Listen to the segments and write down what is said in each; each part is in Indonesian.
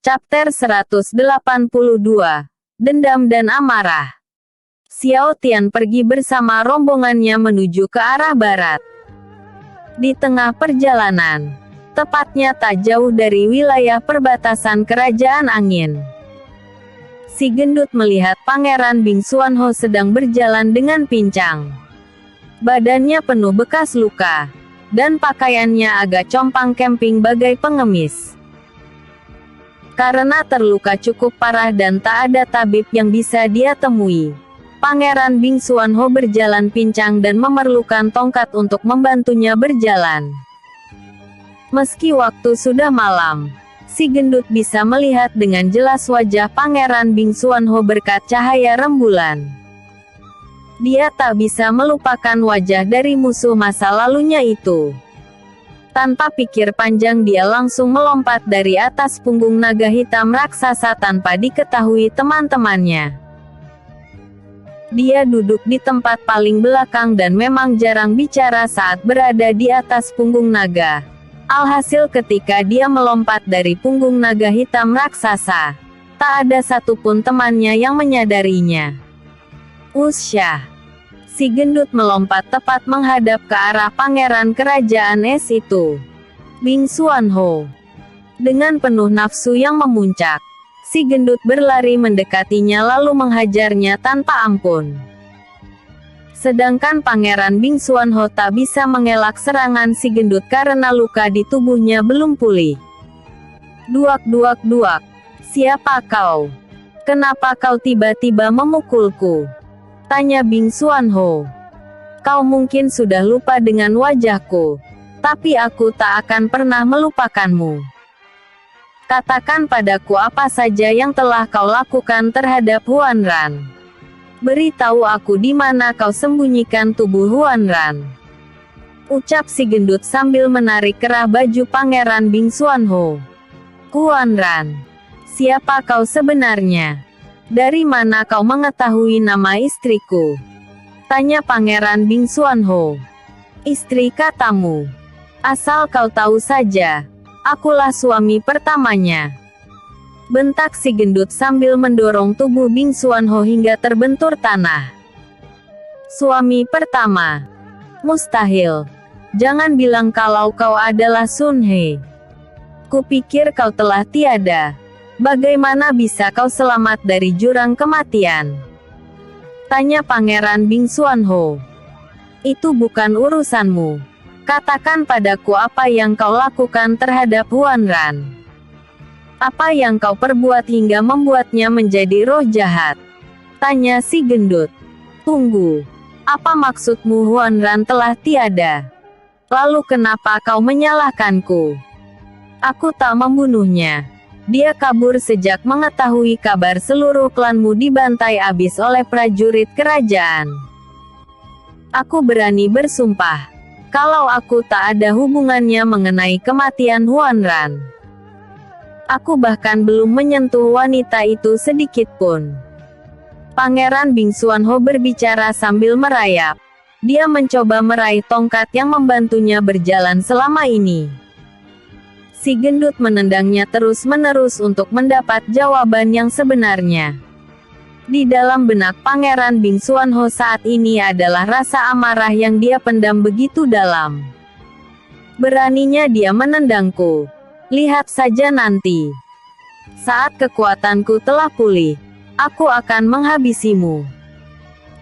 Chapter 182. Dendam dan Amarah. Xiao Tian pergi bersama rombongannya menuju ke arah barat. Di tengah perjalanan, tepatnya tak jauh dari wilayah perbatasan Kerajaan Angin, si gendut melihat Pangeran Bing Xuanho sedang berjalan dengan pincang. Badannya penuh bekas luka, dan pakaiannya agak compang camping bagai pengemis. Karena terluka cukup parah dan tak ada tabib yang bisa dia temui, Pangeran Bing Xuanho berjalan pincang dan memerlukan tongkat untuk membantunya berjalan. Meski waktu sudah malam, si gendut bisa melihat dengan jelas wajah Pangeran Bing Xuanho berkat cahaya rembulan. Dia tak bisa melupakan wajah dari musuh masa lalunya itu. Tanpa pikir panjang dia langsung melompat dari atas punggung naga hitam raksasa tanpa diketahui teman-temannya. Dia duduk di tempat paling belakang dan memang jarang bicara saat berada di atas punggung naga. Alhasil ketika dia melompat dari punggung naga hitam raksasa, tak ada satupun temannya yang menyadarinya. Usha. Si gendut melompat tepat menghadap ke arah pangeran kerajaan es itu, Bing Xuanho. Dengan penuh nafsu yang memuncak, si gendut berlari mendekatinya lalu menghajarnya tanpa ampun. Sedangkan Pangeran Bing Xuanho tak bisa mengelak serangan si gendut karena luka di tubuhnya belum pulih. Duak. Siapa kau? Kenapa kau tiba-tiba memukulku? Tanya Bing Xuanho. Kau mungkin sudah lupa dengan wajahku, tapi aku tak akan pernah melupakanmu. Katakan padaku apa saja yang telah kau lakukan terhadap Huan Ran. Beritahu aku di mana kau sembunyikan tubuh Huan Ran. Ucap si gendut sambil menarik kerah baju Pangeran Bing Xuanho. Huan Ran. Siapa kau sebenarnya? Dari mana kau mengetahui nama istriku? Tanya Pangeran Bing Xuanho. Istri katamu. Asal kau tahu saja, akulah suami pertamanya. Bentak si gendut sambil mendorong tubuh Bing Xuanho hingga terbentur tanah. Suami pertama? Mustahil. Jangan bilang kalau kau adalah Sun He. Kupikir kau telah tiada. Bagaimana bisa kau selamat dari jurang kematian? Tanya Pangeran Bing Xuanho. Itu bukan urusanmu. Katakan padaku apa yang kau lakukan terhadap Huan Ran. Apa yang kau perbuat hingga membuatnya menjadi roh jahat? Tanya si gendut. Tunggu. Apa maksudmu Huan Ran telah tiada? Lalu kenapa kau menyalahkanku? Aku tak membunuhnya. Dia kabur sejak mengetahui kabar seluruh klanmu dibantai habis oleh prajurit kerajaan. Aku berani bersumpah, kalau aku tak ada hubungannya mengenai kematian Huan Ran. Aku bahkan belum menyentuh wanita itu sedikit pun. Pangeran Bing Xuanho berbicara sambil merayap. Dia mencoba meraih tongkat yang membantunya berjalan selama ini. Si gendut menendangnya terus-menerus untuk mendapat jawaban yang sebenarnya. Di dalam benak Pangeran Bing Xuanho saat ini adalah rasa amarah yang dia pendam begitu dalam. Beraninya dia menendangku. Lihat saja nanti. Saat kekuatanku telah pulih, aku akan menghabisimu.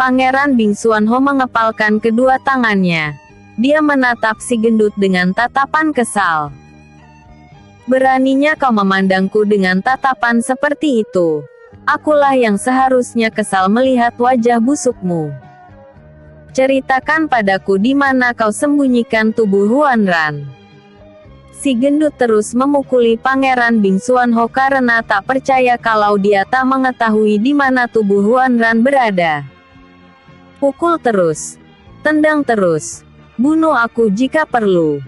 Pangeran Bing Xuanho mengepalkan kedua tangannya. Dia menatap si gendut dengan tatapan kesal. Beraninya kau memandangku dengan tatapan seperti itu. Akulah yang seharusnya kesal melihat wajah busukmu. Ceritakan padaku di mana kau sembunyikan tubuh Huan Ran. Si gendut terus memukuli Pangeran Bing Xuanho karena tak percaya kalau dia tak mengetahui di mana tubuh Huan Ran berada. Pukul terus. Tendang terus. Bunuh aku jika perlu.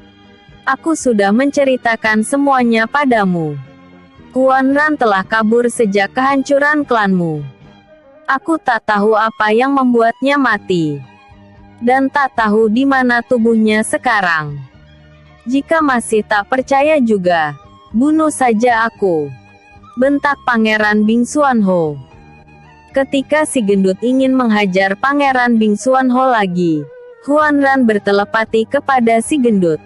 Aku sudah menceritakan semuanya padamu. Huan Ran telah kabur sejak kehancuran klanmu. Aku tak tahu apa yang membuatnya mati. Dan tak tahu di mana tubuhnya sekarang. Jika masih tak percaya juga, bunuh saja aku. bentak Pangeran Bingsuanho. Ketika si gendut ingin menghajar Pangeran Bingsuanho lagi, Huanran bertelepati kepada si gendut.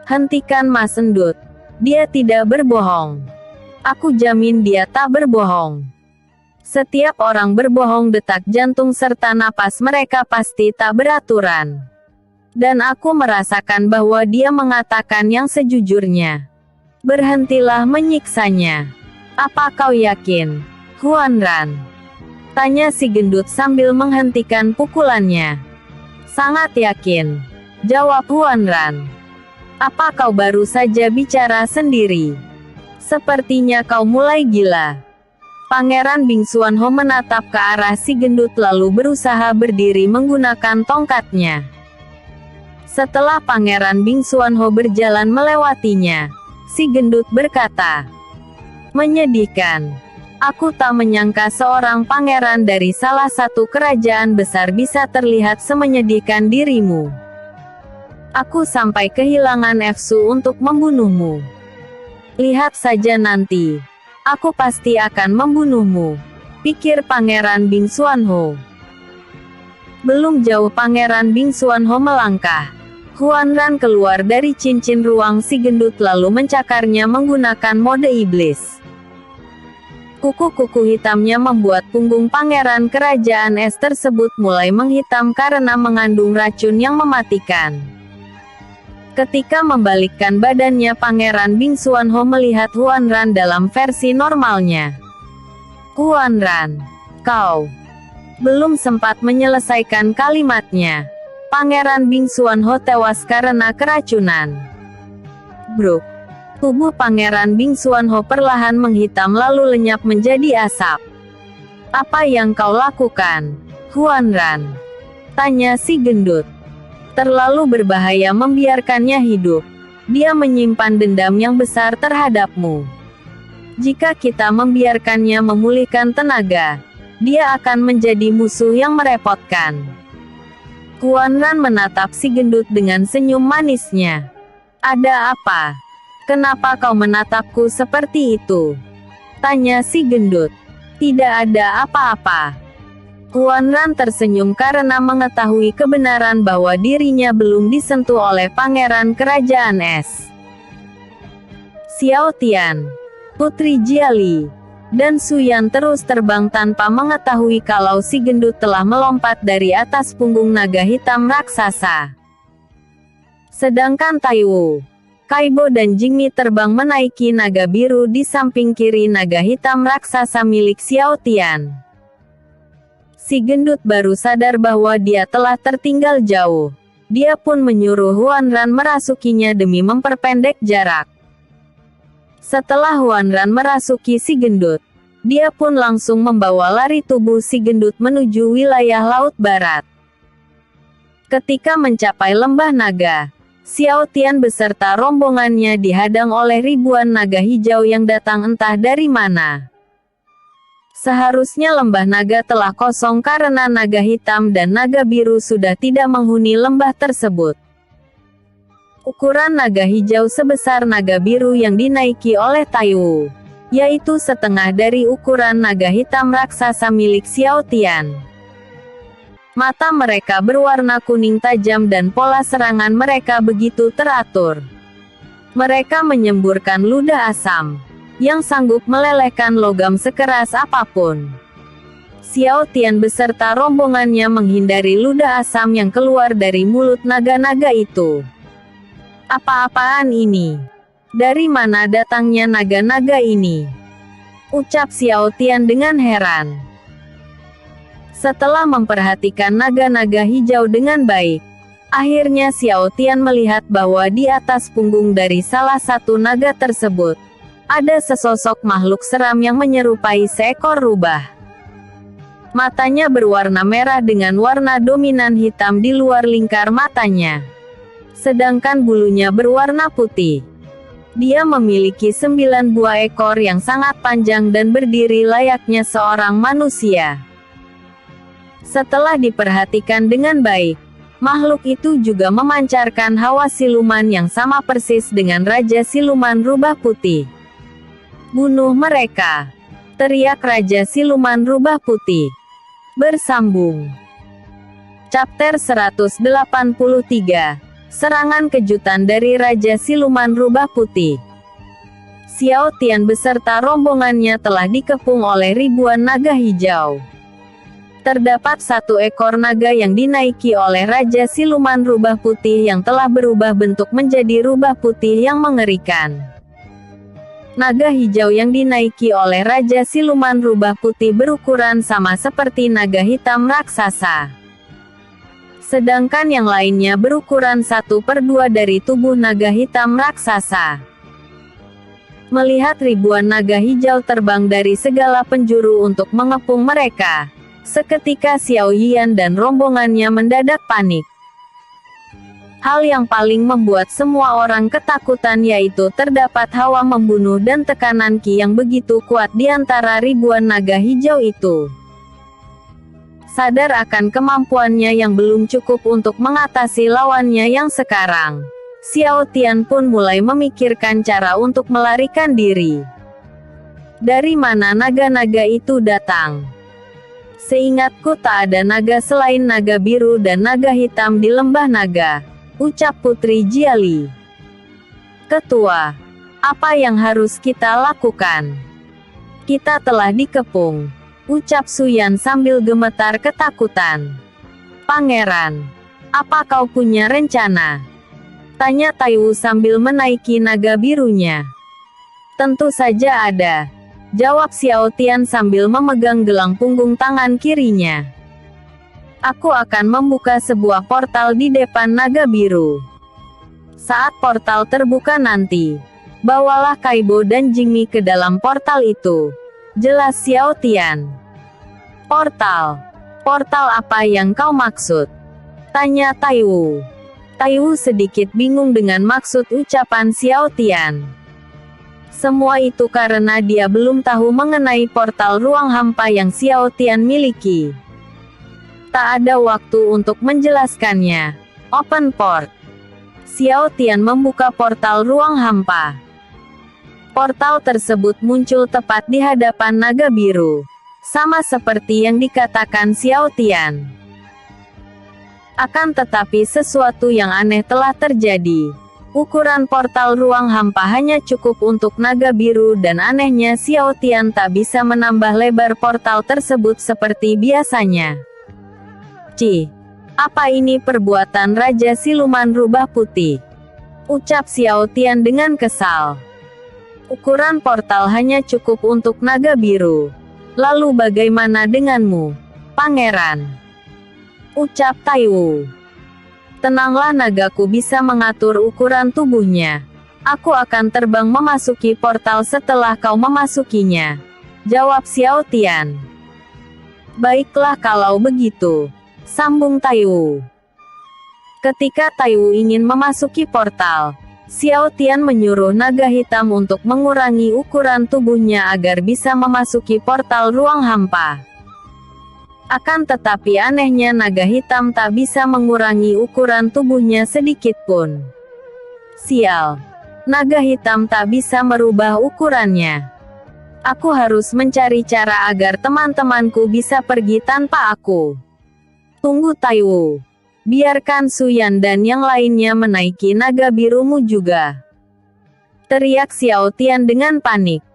Hentikan Mas Endut. Dia tidak berbohong. Aku jamin dia tak berbohong. Setiap orang berbohong, detak jantung serta napas mereka pasti tak beraturan. Dan aku merasakan bahwa dia mengatakan yang sejujurnya. Berhentilah menyiksanya. Apa kau yakin, Huanran? Tanya si gendut sambil menghentikan pukulannya. Sangat yakin, jawab Huanran. Apa kau baru saja bicara sendiri? Sepertinya kau mulai gila. Pangeran Bingsuanho menatap ke arah si gendut lalu berusaha berdiri menggunakan tongkatnya. Setelah Pangeran Bingsuanho berjalan melewatinya, si gendut berkata, menyedihkan. Aku tak menyangka seorang pangeran dari salah satu kerajaan besar bisa terlihat semenyedihkan dirimu. Aku sampai kehilangan nafsu untuk membunuhmu. Lihat saja nanti. Aku pasti akan membunuhmu, pikir Pangeran Bingsuanho. Belum jauh Pangeran Bingsuanho melangkah. Huanran keluar dari cincin ruang si gendut lalu mencakarnya menggunakan mode iblis. Kuku-kuku hitamnya membuat punggung pangeran kerajaan es tersebut mulai menghitam karena mengandung racun yang mematikan. Ketika membalikkan badannya, Pangeran Bingsuanho melihat Huanran dalam versi normalnya. Huanran, kau... Belum sempat menyelesaikan kalimatnya, Pangeran Bingsuanho tewas karena keracunan. Bruk. Tubuh Pangeran Bingsuanho perlahan menghitam lalu lenyap menjadi asap. Apa yang kau lakukan, Huanran? Tanya si gendut. Terlalu berbahaya membiarkannya hidup. Dia menyimpan dendam yang besar terhadapmu. Jika kita membiarkannya memulihkan tenaga, dia akan menjadi musuh yang merepotkan. Huanran menatap si gendut dengan senyum manisnya. Ada apa? Kenapa kau menatapku seperti itu? Tanya si gendut. Tidak ada apa-apa. Huanran tersenyum karena mengetahui kebenaran bahwa dirinya belum disentuh oleh Pangeran Kerajaan Es. Xiao Tian, Putri Jiali, dan Suyan terus terbang tanpa mengetahui kalau si gendut telah melompat dari atas punggung naga hitam raksasa. Sedangkan Taiwu, Kaibo dan Jingmi terbang menaiki naga biru di samping kiri naga hitam raksasa milik Xiao Tian. Si gendut baru sadar bahwa dia telah tertinggal jauh. Dia pun menyuruh Huanran merasukinya demi memperpendek jarak. Setelah Huanran merasuki si gendut, dia pun langsung membawa lari tubuh si gendut menuju wilayah Laut Barat. Ketika mencapai lembah naga, Xiao Tian beserta rombongannya dihadang oleh ribuan naga hijau yang datang entah dari mana. Seharusnya lembah naga telah kosong karena naga hitam dan naga biru sudah tidak menghuni lembah tersebut. Ukuran naga hijau sebesar naga biru yang dinaiki oleh Taiwu, yaitu setengah dari ukuran naga hitam raksasa milik Xiao Tian. Mata mereka berwarna kuning tajam dan pola serangan mereka begitu teratur. Mereka menyemburkan ludah asam, yang sanggup melelehkan logam sekeras apapun. Xiao Tian beserta rombongannya menghindari ludah asam yang keluar dari mulut naga-naga itu. Apa-apaan ini? Dari mana datangnya naga-naga ini? Ucap Xiao Tian dengan heran. Setelah memperhatikan naga-naga hijau dengan baik, akhirnya Xiao Tian melihat bahwa di atas punggung dari salah satu naga tersebut, ada sesosok makhluk seram yang menyerupai seekor rubah. Matanya berwarna merah dengan warna dominan hitam di luar lingkar matanya. Sedangkan bulunya berwarna putih. Dia memiliki 9 buah ekor yang sangat panjang dan berdiri layaknya seorang manusia. Setelah diperhatikan dengan baik, makhluk itu juga memancarkan hawa siluman yang sama persis dengan Raja Siluman Rubah Putih. Bunuh mereka! Teriak Raja Siluman Rubah Putih. Bersambung. Chapter 183. Serangan kejutan dari Raja Siluman Rubah Putih. Xiao Tian beserta rombongannya telah dikepung oleh ribuan naga hijau. Terdapat satu ekor naga yang dinaiki oleh Raja Siluman Rubah Putih yang telah berubah bentuk menjadi rubah putih yang mengerikan. Naga hijau yang dinaiki oleh Raja Siluman Rubah Putih berukuran sama seperti naga hitam raksasa. Sedangkan yang lainnya berukuran 1/2 dari tubuh naga hitam raksasa. Melihat ribuan naga hijau terbang dari segala penjuru untuk mengepung mereka, seketika Xiao Yian dan rombongannya mendadak panik. Hal yang paling membuat semua orang ketakutan yaitu terdapat hawa membunuh dan tekanan Qi yang begitu kuat di antara ribuan naga hijau itu. Sadar akan kemampuannya yang belum cukup untuk mengatasi lawannya yang sekarang, Xiao Tian pun mulai memikirkan cara untuk melarikan diri. Dari mana naga-naga itu datang? Seingatku tak ada naga selain naga biru dan naga hitam di lembah naga, ucap Putri Jiali. Ketua, apa yang harus kita lakukan? Kita telah dikepung, ucap Suyan sambil gemetar ketakutan. Pangeran, apa kau punya rencana? Tanya Taiwu sambil menaiki naga birunya. Tentu saja ada, jawab Xiao Tian sambil memegang gelang punggung tangan kirinya. Aku akan membuka sebuah portal di depan naga biru. Saat portal terbuka nanti, bawalah Kaibo dan Jingmi ke dalam portal itu, jelas Xiao Tian. Portal? Portal apa yang kau maksud? Tanya Taiwu. Taiwu sedikit bingung dengan maksud ucapan Xiao Tian. Semua itu karena dia belum tahu mengenai portal ruang hampa yang Xiao Tian miliki. Tak ada waktu untuk menjelaskannya. Open port. Xiao Tian membuka portal ruang hampa. Portal tersebut muncul tepat di hadapan naga biru. Sama seperti yang dikatakan Xiao Tian. Akan tetapi sesuatu yang aneh telah terjadi. Ukuran portal ruang hampa hanya cukup untuk naga biru dan anehnya Xiao Tian tak bisa menambah lebar portal tersebut seperti biasanya. Cih, apa ini perbuatan Raja Siluman Rubah Putih? Ucap Xiao Tian dengan kesal. Ukuran portal hanya cukup untuk naga biru. Lalu bagaimana denganmu, Pangeran? Ucap Taiwu. Tenanglah, nagaku bisa mengatur ukuran tubuhnya. Aku akan terbang memasuki portal setelah kau memasukinya, jawab Xiao Tian. Baiklah kalau begitu, sambung Taiwu. Ketika Taiwu ingin memasuki portal, Xiao Tian menyuruh naga hitam untuk mengurangi ukuran tubuhnya agar bisa memasuki portal ruang hampa. Akan tetapi anehnya naga hitam tak bisa mengurangi ukuran tubuhnya sedikit pun. Sial, naga hitam tak bisa merubah ukurannya. Aku harus mencari cara agar teman-temanku bisa pergi tanpa aku. Tunggu Taiwu. Biarkan Suyan dan yang lainnya menaiki naga birumu juga. Teriak Xiao Tian dengan panik.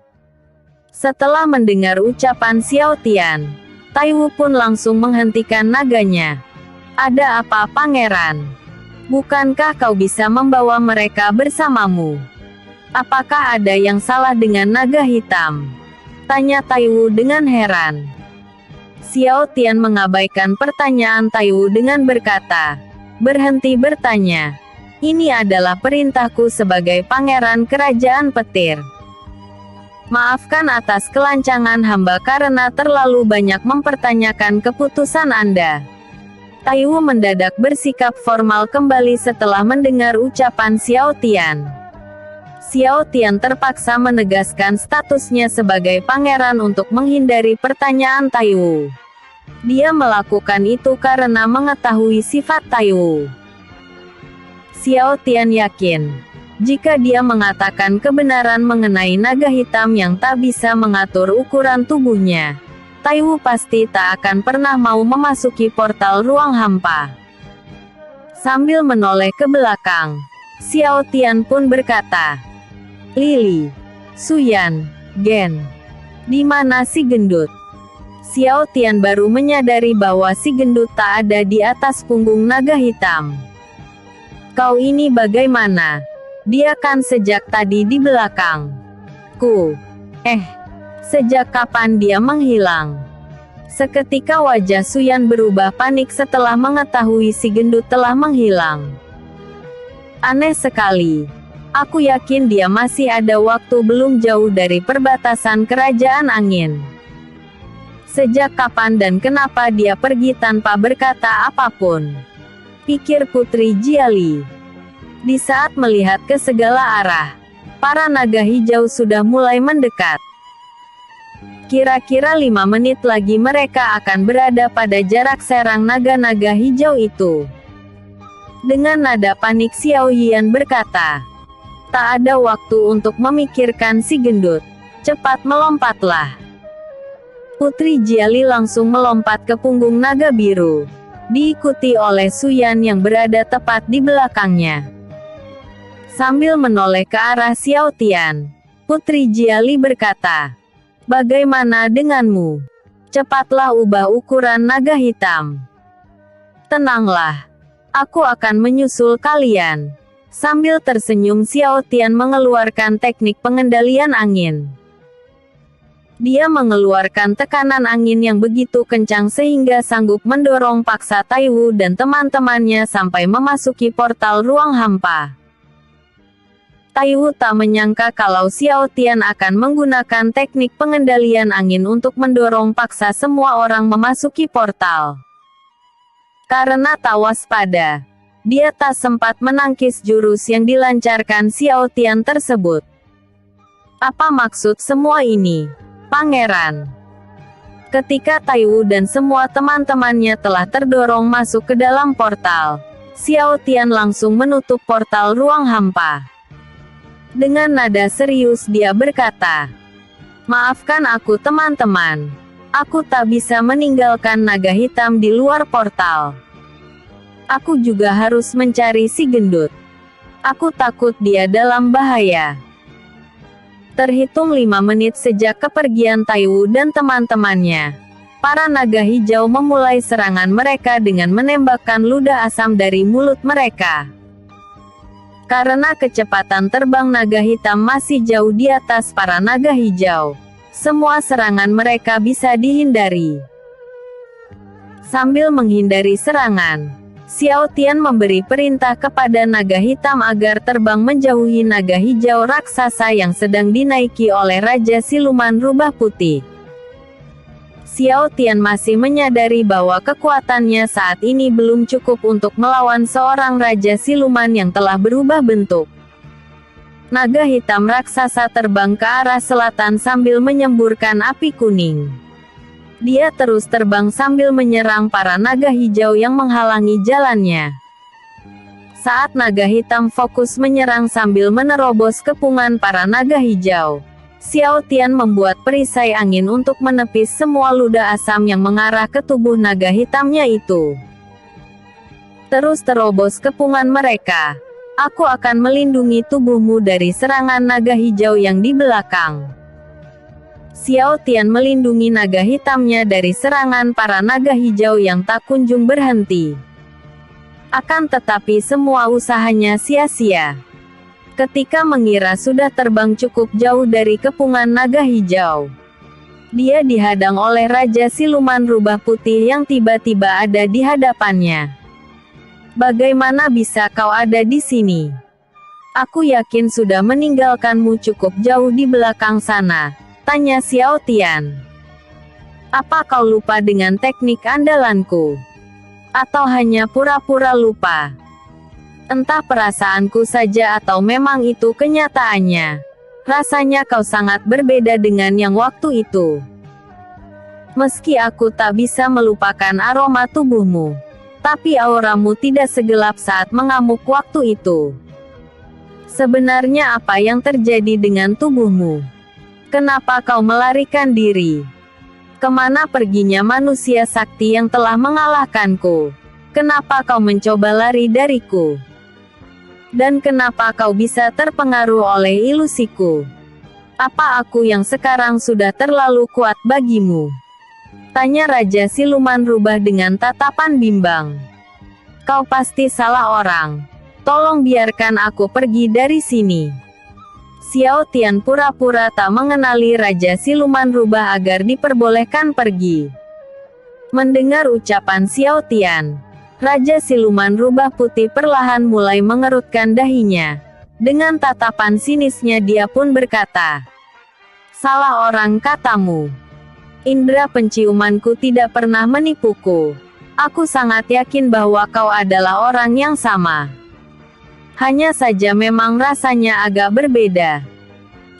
Setelah mendengar ucapan Xiao Tian, Taiwu pun langsung menghentikan naganya. Ada apa, Pangeran? Bukankah kau bisa membawa mereka bersamamu? Apakah ada yang salah dengan naga hitam? Tanya Taiwu dengan heran. Xiao Tian mengabaikan pertanyaan Taiwu dengan berkata, berhenti bertanya. Ini adalah perintahku sebagai pangeran kerajaan petir. Maafkan atas kelancangan hamba karena terlalu banyak mempertanyakan keputusan Anda. Taiwu mendadak bersikap formal kembali setelah mendengar ucapan Xiao Tian. Xiao Tian terpaksa menegaskan statusnya sebagai pangeran untuk menghindari pertanyaan Taiwu. Dia melakukan itu karena mengetahui sifat Taiwu. Xiao Tian yakin Jika dia mengatakan kebenaran mengenai naga hitam yang tak bisa mengatur ukuran tubuhnya, Taiwu pasti tak akan pernah mau memasuki portal ruang hampa. Sambil menoleh ke belakang, Xiao Tian pun berkata, Lili, Suyan, Gen, di mana si gendut? Xiao Tian baru menyadari bahwa si gendut tak ada di atas punggung naga hitam. Kau ini bagaimana? Dia kan sejak tadi di belakang. Sejak kapan dia menghilang? Seketika wajah Suyan berubah panik setelah mengetahui si gendut telah menghilang. Aneh sekali. Aku yakin dia masih ada waktu belum jauh dari perbatasan kerajaan angin. Sejak kapan dan kenapa dia pergi tanpa berkata apapun? Pikir Putri Jiali. Di saat melihat ke segala arah, para naga hijau sudah mulai mendekat. Kira-kira 5 menit lagi mereka akan berada pada jarak serang naga-naga hijau itu. Dengan nada panik Xiao Yian berkata, tak ada waktu untuk memikirkan si gendut. Cepat melompatlah. Putri Jiali langsung melompat ke punggung naga biru, diikuti oleh Suyan yang berada tepat di belakangnya. Sambil menoleh ke arah Xiao Tian, Putri Jiali berkata, bagaimana denganmu? Cepatlah ubah ukuran naga hitam. Tenanglah. Aku akan menyusul kalian. Sambil tersenyum Xiao Tian mengeluarkan teknik pengendalian angin. Dia mengeluarkan tekanan angin yang begitu kencang sehingga sanggup mendorong paksa Taiwu dan teman-temannya sampai memasuki portal ruang hampa. Taiwu tak menyangka kalau Xiao Tian akan menggunakan teknik pengendalian angin untuk mendorong paksa semua orang memasuki portal. Karena tak waspada, dia tak sempat menangkis jurus yang dilancarkan Xiao Tian tersebut. Apa maksud semua ini, Pangeran? Ketika Taiwu dan semua teman-temannya telah terdorong masuk ke dalam portal, Xiao Tian langsung menutup portal ruang hampa. Dengan nada serius dia berkata, maafkan aku teman-teman. Aku tak bisa meninggalkan naga hitam di luar portal. Aku juga harus mencari si gendut. Aku takut dia dalam bahaya. Terhitung 5 menit sejak kepergian Taiwu dan teman-temannya, para naga hijau memulai serangan mereka dengan menembakkan ludah asam dari mulut mereka. Karena kecepatan terbang naga hitam masih jauh di atas para naga hijau, semua serangan mereka bisa dihindari. Sambil menghindari serangan, Xiao Tian memberi perintah kepada naga hitam agar terbang menjauhi naga hijau raksasa yang sedang dinaiki oleh Raja Siluman Rubah Putih. Xiao Tian masih menyadari bahwa kekuatannya saat ini belum cukup untuk melawan seorang Raja Siluman yang telah berubah bentuk. Naga hitam raksasa terbang ke arah selatan sambil menyemburkan api kuning. Dia terus terbang sambil menyerang para naga hijau yang menghalangi jalannya. Saat naga hitam fokus menyerang sambil menerobos kepungan para naga hijau, Xiao Tian membuat perisai angin untuk menepis semua ludah asam yang mengarah ke tubuh naga hitamnya itu. Terus terobos kepungan mereka. Aku akan melindungi tubuhmu dari serangan naga hijau yang di belakang. Xiao Tian melindungi naga hitamnya dari serangan para naga hijau yang tak kunjung berhenti. Akan tetapi semua usahanya sia-sia. Ketika mengira sudah terbang cukup jauh dari kepungan naga hijau, dia dihadang oleh Raja Siluman Rubah Putih yang tiba-tiba ada di hadapannya. Bagaimana bisa kau ada di sini? Aku yakin sudah meninggalkanmu cukup jauh di belakang sana, tanya Xiao Tian. Apa kau lupa dengan teknik andalanku? Atau hanya pura-pura lupa? Entah perasaanku saja atau memang itu kenyataannya. Rasanya kau sangat berbeda dengan yang waktu itu. Meski aku tak bisa melupakan aroma tubuhmu, tapi auramu tidak segelap saat mengamuk waktu itu. Sebenarnya apa yang terjadi dengan tubuhmu? Kenapa kau melarikan diri? Kemana perginya manusia sakti yang telah mengalahkanku? Kenapa kau mencoba lari dariku? Dan kenapa kau bisa terpengaruh oleh ilusiku? Apa aku yang sekarang sudah terlalu kuat bagimu? Tanya Raja Siluman Rubah dengan tatapan bimbang. Kau pasti salah orang. Tolong biarkan aku pergi dari sini. Xiao Tian pura-pura tak mengenali Raja Siluman Rubah agar diperbolehkan pergi. Mendengar ucapan Xiao Tian, Raja Siluman Rubah Putih perlahan mulai mengerutkan dahinya. Dengan tatapan sinisnya dia pun berkata, "Salah orang katamu. Indera penciumanku tidak pernah menipuku. Aku sangat yakin bahwa kau adalah orang yang sama. Hanya saja memang rasanya agak berbeda.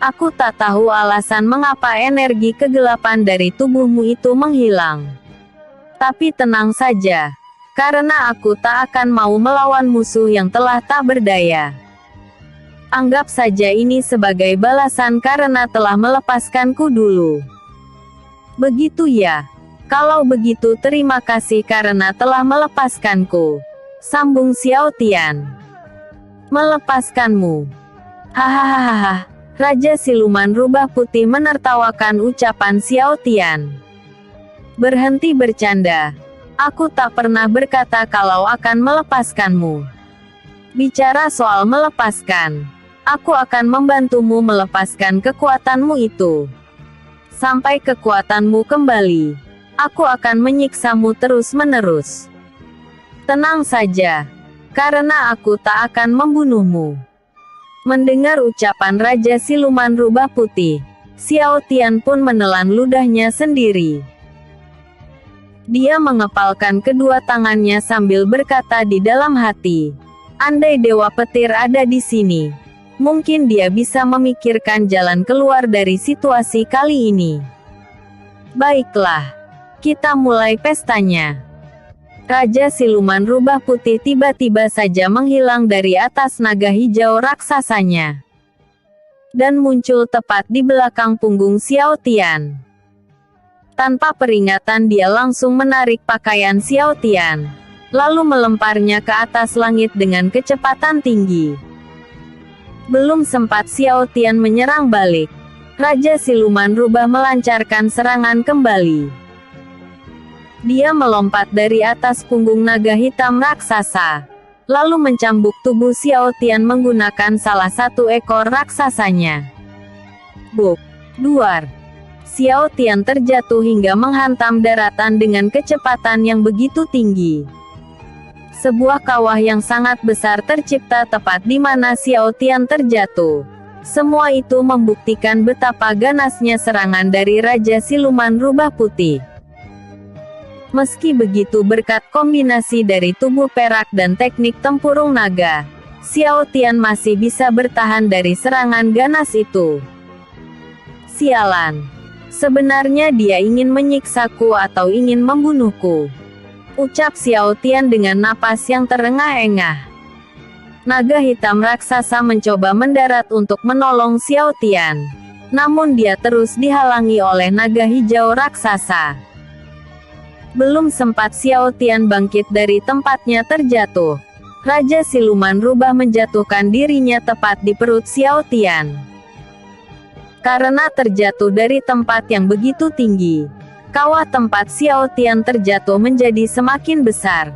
Aku tak tahu alasan mengapa energi kegelapan dari tubuhmu itu menghilang. Tapi tenang saja. Karena aku tak akan mau melawan musuh yang telah tak berdaya. Anggap saja ini sebagai balasan karena telah melepaskanku dulu." "Begitu ya? Kalau begitu terima kasih karena telah melepaskanku," sambung Xiao Tian. "Melepaskanmu? Hahaha." Raja Siluman Rubah Putih menertawakan ucapan Xiao Tian. "Berhenti bercanda. Aku tak pernah berkata kalau akan melepaskanmu. Bicara soal melepaskan, aku akan membantumu melepaskan kekuatanmu itu. Sampai kekuatanmu kembali, aku akan menyiksamu terus-menerus. Tenang saja, karena aku tak akan membunuhmu." Mendengar ucapan Raja Siluman Rubah Putih, Xiao Tian pun menelan ludahnya sendiri. Dia mengepalkan kedua tangannya sambil berkata di dalam hati, "Andai Dewa Petir ada di sini, mungkin dia bisa memikirkan jalan keluar dari situasi kali ini." "Baiklah, kita mulai pestanya." Raja Siluman Rubah Putih tiba-tiba saja menghilang dari atas naga hijau raksasanya, dan muncul tepat di belakang punggung Xiao Tian. Tanpa peringatan dia langsung menarik pakaian Xiao Tian, lalu melemparnya ke atas langit dengan kecepatan tinggi. Belum sempat Xiao Tian menyerang balik, Raja Siluman Rubah melancarkan serangan kembali. Dia melompat dari atas punggung naga hitam raksasa, lalu mencambuk tubuh Xiao Tian menggunakan salah satu ekor raksasanya. Buk! Duar! Xiao Tian terjatuh hingga menghantam daratan dengan kecepatan yang begitu tinggi. Sebuah kawah yang sangat besar tercipta tepat di mana Xiao Tian terjatuh. Semua itu membuktikan betapa ganasnya serangan dari Raja Siluman Rubah Putih. Meski begitu, berkat kombinasi dari tubuh perak dan teknik tempurung naga, Xiao Tian masih bisa bertahan dari serangan ganas itu. "Sialan! Sebenarnya dia ingin menyiksaku atau ingin membunuhku," ucap Xiao Tian dengan napas yang terengah-engah. Naga hitam raksasa mencoba mendarat untuk menolong Xiao Tian, namun dia terus dihalangi oleh naga hijau raksasa. Belum sempat Xiao Tian bangkit dari tempatnya terjatuh, Raja Siluman Rubah menjatuhkan dirinya tepat di perut Xiao Tian. Karena terjatuh dari tempat yang begitu tinggi, kawah tempat Xiao Tian terjatuh menjadi semakin besar.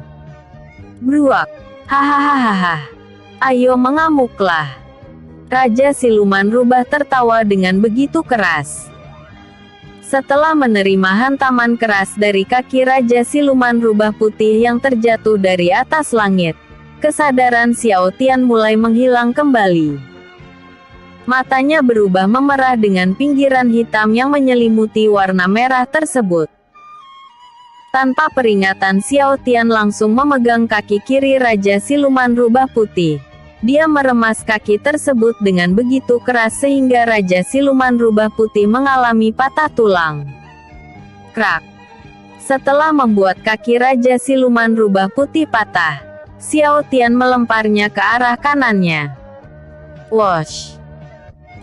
Bruak! Hahaha! Ayo mengamuklah! Raja Siluman Rubah tertawa dengan begitu keras. Setelah menerima hantaman keras dari kaki Raja Siluman Rubah Putih yang terjatuh dari atas langit, kesadaran Xiao Tian mulai menghilang kembali. Matanya berubah memerah dengan pinggiran hitam yang menyelimuti warna merah tersebut. Tanpa peringatan Xiao Tian langsung memegang kaki kiri Raja Siluman Rubah Putih. Dia meremas kaki tersebut dengan begitu keras sehingga Raja Siluman Rubah Putih mengalami patah tulang. Krak! Setelah membuat kaki Raja Siluman Rubah Putih patah, Xiao Tian melemparnya ke arah kanannya. Wosh!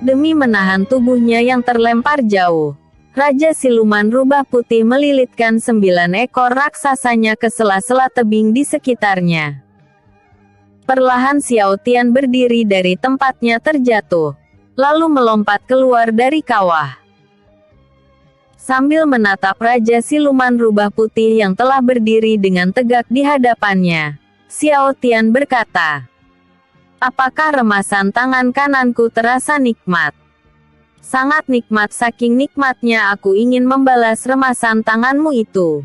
Demi menahan tubuhnya yang terlempar jauh, Raja Siluman Rubah Putih melilitkan 9 ekor raksasanya ke sela-sela tebing di sekitarnya. Perlahan Xiao Tian berdiri dari tempatnya terjatuh, lalu melompat keluar dari kawah. Sambil menatap Raja Siluman Rubah Putih yang telah berdiri dengan tegak di hadapannya, Xiao Tian berkata, "Apakah remasan tangan kananku terasa nikmat? Sangat nikmat, saking nikmatnya aku ingin membalas remasan tanganmu itu."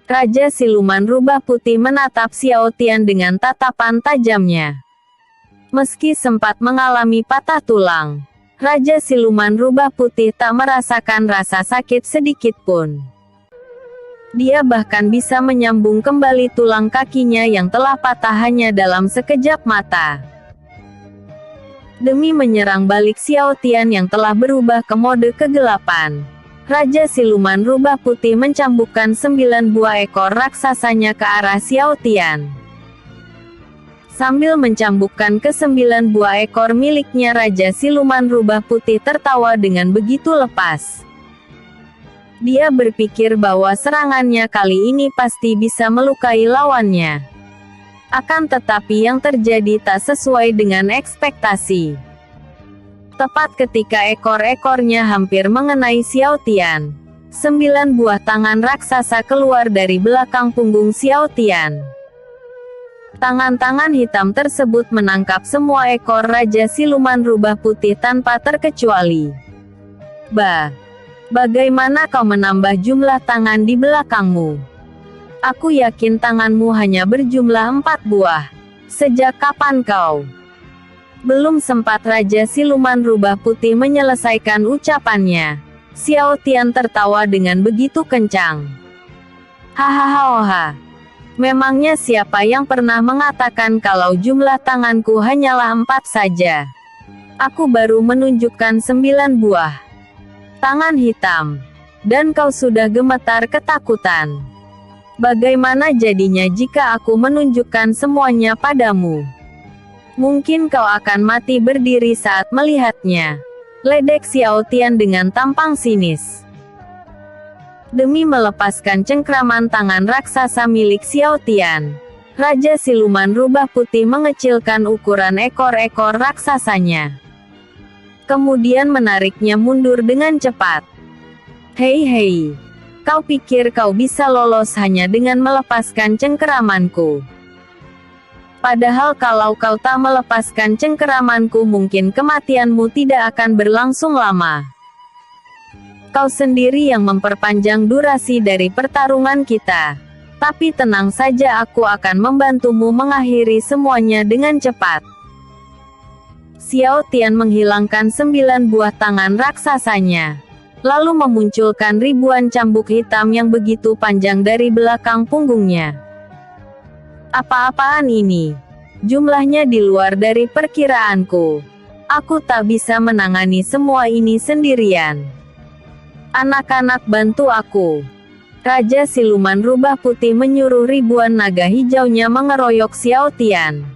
Raja Siluman Rubah Putih menatap Xiao Tian dengan tatapan tajamnya. Meski sempat mengalami patah tulang, Raja Siluman Rubah Putih tak merasakan rasa sakit sedikit pun. Dia bahkan bisa menyambung kembali tulang kakinya yang telah patah hanya dalam sekejap mata. Demi menyerang balik Xiao Tian yang telah berubah ke mode kegelapan, Raja Siluman Rubah Putih mencambukkan 9 buah ekor raksasanya ke arah Xiao Tian. Sambil mencambukkan ke-9 buah ekor miliknya, Raja Siluman Rubah Putih tertawa dengan begitu lepas. Dia berpikir bahwa serangannya kali ini pasti bisa melukai lawannya. Akan tetapi yang terjadi tak sesuai dengan ekspektasi. Tepat ketika ekor-ekornya hampir mengenai Xiao Tian, 9 buah tangan raksasa keluar dari belakang punggung Xiao Tian. Tangan-tangan hitam tersebut menangkap semua ekor Raja Siluman Rubah Putih tanpa terkecuali. Bagaimana kau menambah jumlah tangan di belakangmu? Aku yakin tanganmu hanya berjumlah 4 buah. Sejak kapan kau? Belum sempat Raja Siluman Rubah Putih menyelesaikan ucapannya, Xiao Tian tertawa dengan begitu kencang. Hahaha. Memangnya siapa yang pernah mengatakan kalau jumlah tanganku hanyalah 4 saja? Aku baru menunjukkan 9 buah tangan hitam, dan kau sudah gemetar ketakutan. Bagaimana jadinya jika aku menunjukkan semuanya padamu? Mungkin kau akan mati berdiri saat melihatnya. Ledek Xiao Tian dengan tampang sinis. Demi melepaskan cengkraman tangan raksasa milik Xiao Tian, Raja Siluman Rubah Putih mengecilkan ukuran ekor-ekor raksasanya. Kemudian menariknya mundur dengan cepat. Hei, kau pikir kau bisa lolos hanya dengan melepaskan cengkeramanku? Padahal kalau kau tak melepaskan cengkeramanku, mungkin kematianmu tidak akan berlangsung lama. Kau sendiri yang memperpanjang durasi dari pertarungan kita. Tapi tenang saja, aku akan membantumu mengakhiri semuanya dengan cepat. Xiao Tian menghilangkan 9 buah tangan raksasanya, lalu memunculkan ribuan cambuk hitam yang begitu panjang dari belakang punggungnya. Apa-apaan ini? Jumlahnya di luar dari perkiraanku. Aku tak bisa menangani semua ini sendirian. Anak-anak, bantu aku. Raja Siluman Rubah Putih menyuruh ribuan naga hijaunya mengeroyok Xiao Tian.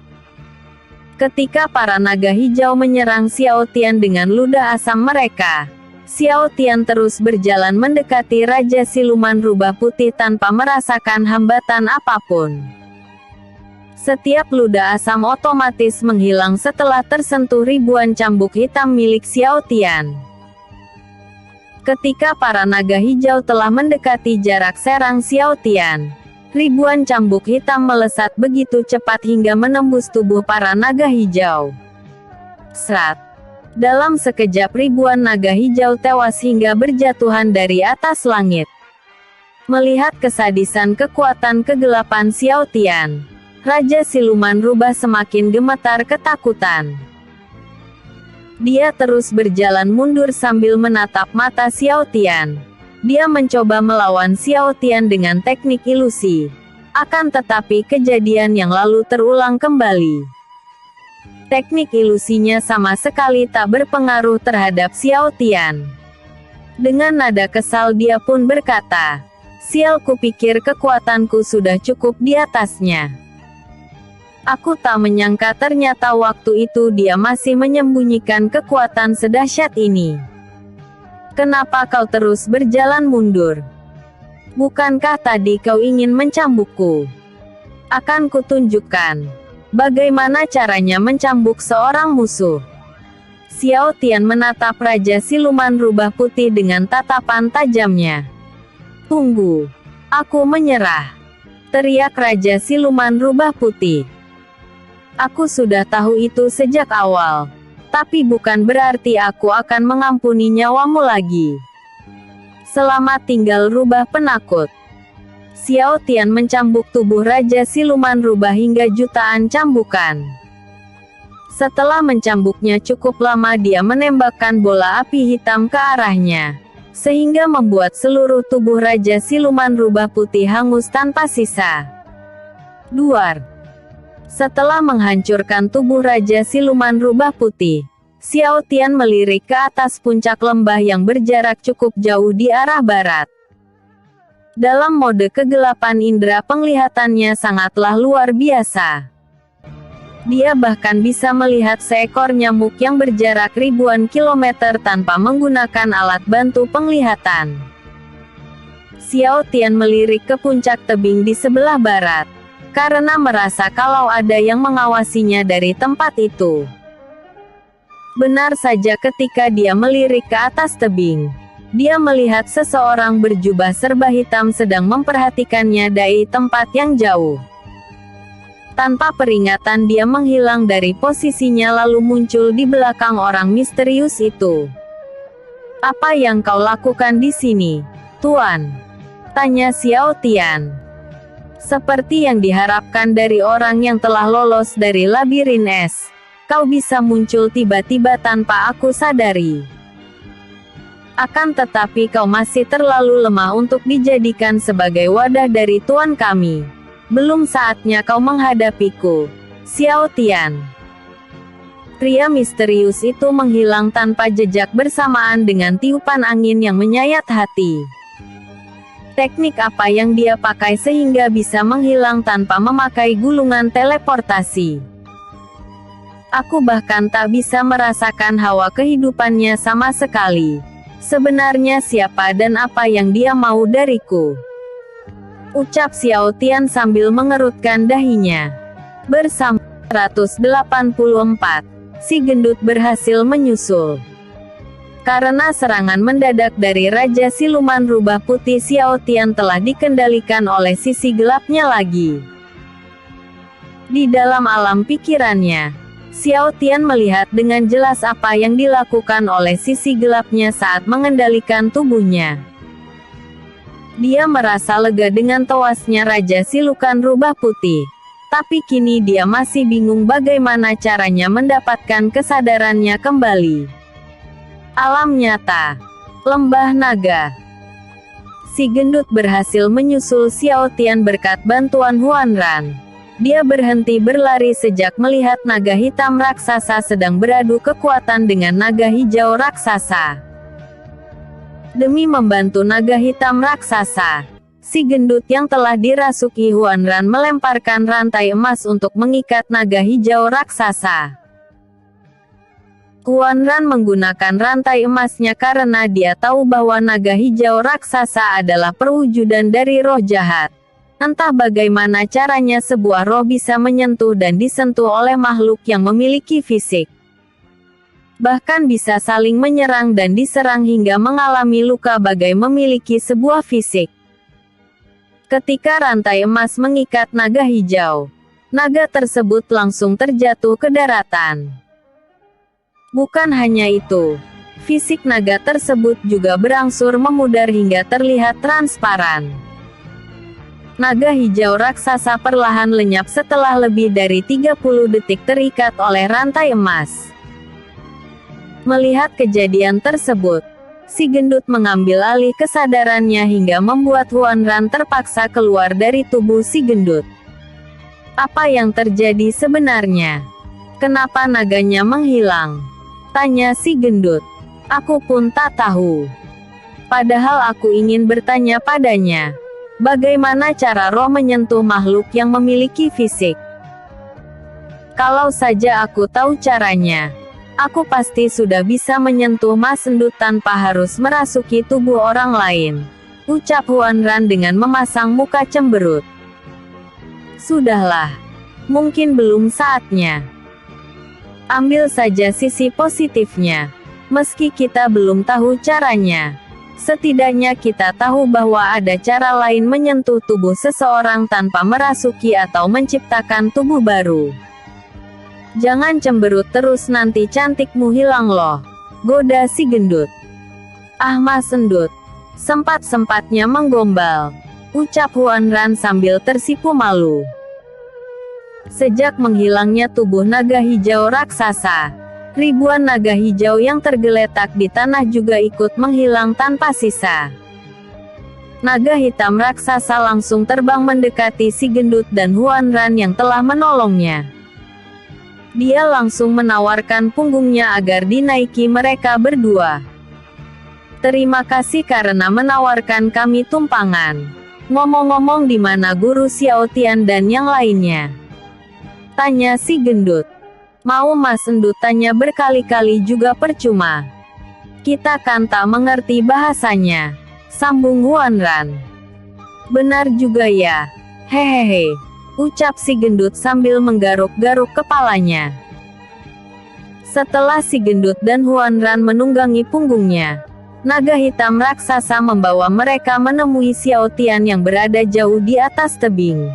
Ketika para naga hijau menyerang Xiao Tian dengan ludah asam mereka, Xiao Tian terus berjalan mendekati Raja Siluman Rubah Putih tanpa merasakan hambatan apapun. Setiap ludah asam otomatis menghilang setelah tersentuh ribuan cambuk hitam milik Xiao Tian. Ketika para naga hijau telah mendekati jarak serang Xiao Tian, ribuan cambuk hitam melesat begitu cepat hingga menembus tubuh para naga hijau. Serat. Dalam sekejap ribuan naga hijau tewas hingga berjatuhan dari atas langit. Melihat kesadisan kekuatan kegelapan Xiao Tian, Raja Siluman Rubah semakin gemetar ketakutan. Dia terus berjalan mundur sambil menatap mata Xiao Tian. Dia mencoba melawan Xiao Tian dengan teknik ilusi. Akan tetapi kejadian yang lalu terulang kembali. Teknik ilusinya sama sekali tak berpengaruh terhadap Xiao Tian. Dengan nada kesal dia pun berkata, "Sial, kupikir kekuatanku sudah cukup di atasnya." Aku tak menyangka ternyata waktu itu dia masih menyembunyikan kekuatan sedahsyat ini. Kenapa kau terus berjalan mundur? Bukankah tadi kau ingin mencambukku? Akan kutunjukkan bagaimana caranya mencambuk seorang musuh. Xiao Tian menatap Raja Siluman Rubah Putih dengan tatapan tajamnya. Tunggu, aku menyerah, teriak Raja Siluman Rubah Putih. Aku sudah tahu itu sejak awal, tapi bukan berarti aku akan mengampuni nyawamu lagi. Selamat tinggal rubah penakut. Xiao Tian mencambuk tubuh Raja Siluman Rubah hingga jutaan cambukan. Setelah mencambuknya cukup lama, dia menembakkan bola api hitam ke arahnya, sehingga membuat seluruh tubuh Raja Siluman Rubah Putih hangus tanpa sisa. Duar. Setelah menghancurkan tubuh Raja Siluman Rubah Putih, Xiao Tian melirik ke atas puncak lembah yang berjarak cukup jauh di arah barat. Dalam mode kegelapan, indera penglihatannya sangatlah luar biasa. Dia bahkan bisa melihat seekor nyamuk yang berjarak ribuan kilometer tanpa menggunakan alat bantu penglihatan. Xiao Tian melirik ke puncak tebing di sebelah barat, karena merasa kalau ada yang mengawasinya dari tempat itu. Benar saja, ketika dia melirik ke atas tebing, dia melihat seseorang berjubah serba hitam sedang memperhatikannya dari tempat yang jauh. Tanpa peringatan dia menghilang dari posisinya lalu muncul di belakang orang misterius itu. "Apa yang kau lakukan di sini, Tuan?" tanya Xiao Tian. Seperti yang diharapkan dari orang yang telah lolos dari labirin es, kau bisa muncul tiba-tiba tanpa aku sadari. Akan tetapi kau masih terlalu lemah untuk dijadikan sebagai wadah dari Tuan kami. Belum saatnya kau menghadapiku, Xiao Tian. Pria misterius itu menghilang tanpa jejak bersamaan dengan tiupan angin yang menyayat hati. Teknik apa yang dia pakai sehingga bisa menghilang tanpa memakai gulungan teleportasi? Aku bahkan tak bisa merasakan hawa kehidupannya sama sekali. Sebenarnya siapa dan apa yang dia mau dariku? Ucap Xiao Tian sambil mengerutkan dahinya. Bersama 184, si gendut berhasil menyusul. Karena serangan mendadak dari Raja Siluman Rubah Putih, Xiao Tian telah dikendalikan oleh sisi gelapnya lagi. Di dalam alam pikirannya, Xiao Tian melihat dengan jelas apa yang dilakukan oleh sisi gelapnya saat mengendalikan tubuhnya. Dia merasa lega dengan tewasnya Raja Siluman Rubah Putih. Tapi kini dia masih bingung bagaimana caranya mendapatkan kesadarannya kembali. Alam nyata. Lembah Naga. Si gendut berhasil menyusul Xiao Tian berkat bantuan Huanran. Dia berhenti berlari sejak melihat naga hitam raksasa sedang beradu kekuatan dengan naga hijau raksasa. Demi membantu naga hitam raksasa, si gendut yang telah dirasuki Huanran melemparkan rantai emas untuk mengikat naga hijau raksasa. Huanran menggunakan rantai emasnya karena dia tahu bahwa naga hijau raksasa adalah perwujudan dari roh jahat. Entah bagaimana caranya sebuah roh bisa menyentuh dan disentuh oleh makhluk yang memiliki fisik. Bahkan bisa saling menyerang dan diserang hingga mengalami luka bagai memiliki sebuah fisik. Ketika rantai emas mengikat naga hijau, naga tersebut langsung terjatuh ke daratan. Bukan hanya itu, fisik naga tersebut juga berangsur memudar hingga terlihat transparan. Naga hijau raksasa perlahan lenyap setelah lebih dari 30 detik terikat oleh rantai emas. Melihat kejadian tersebut, si gendut mengambil alih kesadarannya hingga membuat Huanran terpaksa keluar dari tubuh si gendut. Apa yang terjadi sebenarnya? Kenapa naganya menghilang? Tanya si gendut. Aku pun tak tahu. Padahal aku ingin bertanya padanya. Bagaimana cara roh menyentuh makhluk yang memiliki fisik? Kalau saja aku tahu caranya, aku pasti sudah bisa menyentuh Mas Endut tanpa harus merasuki tubuh orang lain, ucap Huan Ran dengan memasang muka cemberut. Sudahlah, mungkin belum saatnya. Ambil saja sisi positifnya. Meski kita belum tahu caranya, setidaknya kita tahu bahwa ada cara lain menyentuh tubuh seseorang tanpa merasuki atau menciptakan tubuh baru. Jangan cemberut terus, nanti cantikmu hilang loh, goda si gendut. Ah Mas Endut, sempat-sempatnya menggombal, ucap Huan Ran sambil tersipu malu. Sejak menghilangnya tubuh naga hijau raksasa, ribuan naga hijau yang tergeletak di tanah juga ikut menghilang tanpa sisa. Naga hitam raksasa langsung terbang mendekati si gendut dan Huan Ran yang telah menolongnya. Dia langsung menawarkan punggungnya agar dinaiki mereka berdua. Terima kasih karena menawarkan kami tumpangan. Ngomong-ngomong, di mana guru Xiao Tian dan yang lainnya? Tanya si gendut. Mau Mas Endut tanya berkali-kali juga percuma. Kita kan tak mengerti bahasanya, sambung Huan Ran. Benar juga ya. Hehehe, ucap si gendut sambil menggaruk-garuk kepalanya. Setelah si gendut dan Huan Ran menunggangi punggungnya, naga hitam raksasa membawa mereka menemui Xiao Tian yang berada jauh di atas tebing.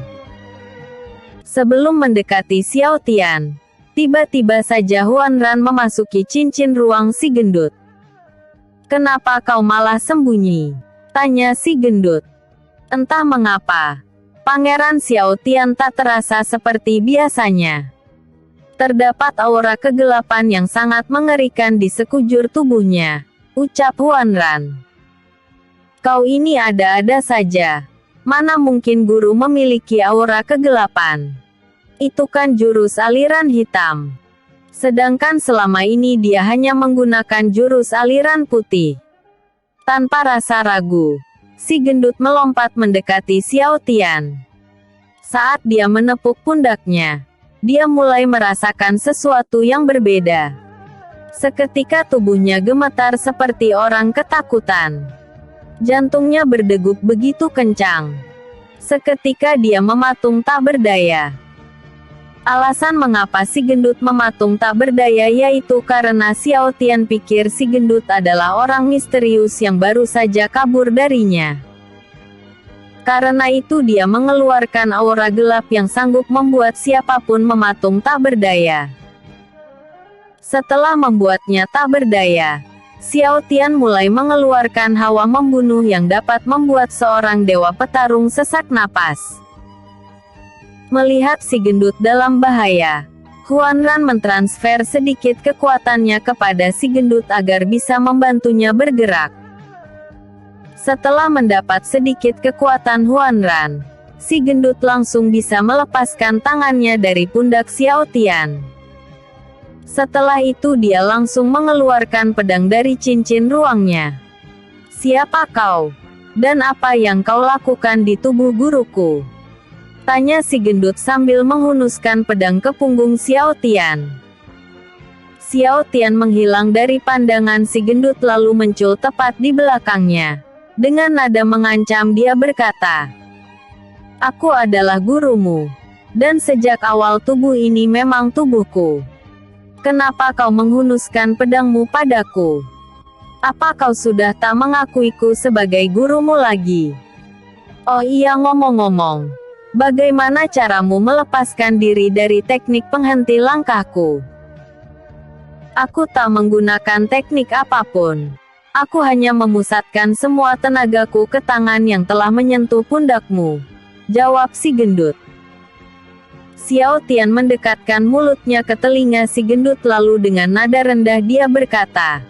Sebelum mendekati Xiao Tian, tiba-tiba saja Huan Ran memasuki cincin ruang si gendut. Kenapa kau malah sembunyi? Tanya si gendut. Entah mengapa, Pangeran Xiao Tian tak terasa seperti biasanya. Terdapat aura kegelapan yang sangat mengerikan di sekujur tubuhnya, ucap Huan Ran. Kau ini ada-ada saja. Mana mungkin guru memiliki aura kegelapan? Itu kan jurus aliran hitam. Sedangkan selama ini dia hanya menggunakan jurus aliran putih. Tanpa rasa ragu, si gendut melompat mendekati Xiao Tian. Saat dia menepuk pundaknya, dia mulai merasakan sesuatu yang berbeda. Seketika tubuhnya gemetar seperti orang ketakutan. Jantungnya berdegup begitu kencang. Seketika dia mematung tak berdaya. Alasan mengapa si gendut mematung tak berdaya yaitu karena Xiao Tian pikir si gendut adalah orang misterius yang baru saja kabur darinya. Karena itu dia mengeluarkan aura gelap yang sanggup membuat siapapun mematung tak berdaya. Setelah membuatnya tak berdaya, Xiao Tian mulai mengeluarkan hawa membunuh yang dapat membuat seorang dewa petarung sesak napas. Melihat si gendut dalam bahaya, Huan Ran mentransfer sedikit kekuatannya kepada si gendut agar bisa membantunya bergerak. Setelah mendapat sedikit kekuatan Huan Ran, si gendut langsung bisa melepaskan tangannya dari pundak Xiao Tian. Setelah itu dia langsung mengeluarkan pedang dari cincin ruangnya. Siapa kau? Dan apa yang kau lakukan di tubuh guruku? Tanya si gendut sambil menghunuskan pedang ke punggung Xiao Tian. Xiao Tian menghilang dari pandangan si gendut lalu muncul tepat di belakangnya. Dengan nada mengancam dia berkata, "Aku adalah gurumu. Dan sejak awal tubuh ini memang tubuhku. Kenapa kau menghunuskan pedangmu padaku? Apa kau sudah tak mengakuiku sebagai gurumu lagi? Oh iya, ngomong-ngomong, bagaimana caramu melepaskan diri dari teknik penghenti langkahku?" Aku tak menggunakan teknik apapun. Aku hanya memusatkan semua tenagaku ke tangan yang telah menyentuh pundakmu, jawab si gendut. Xiao Tian mendekatkan mulutnya ke telinga si gendut lalu dengan nada rendah dia berkata,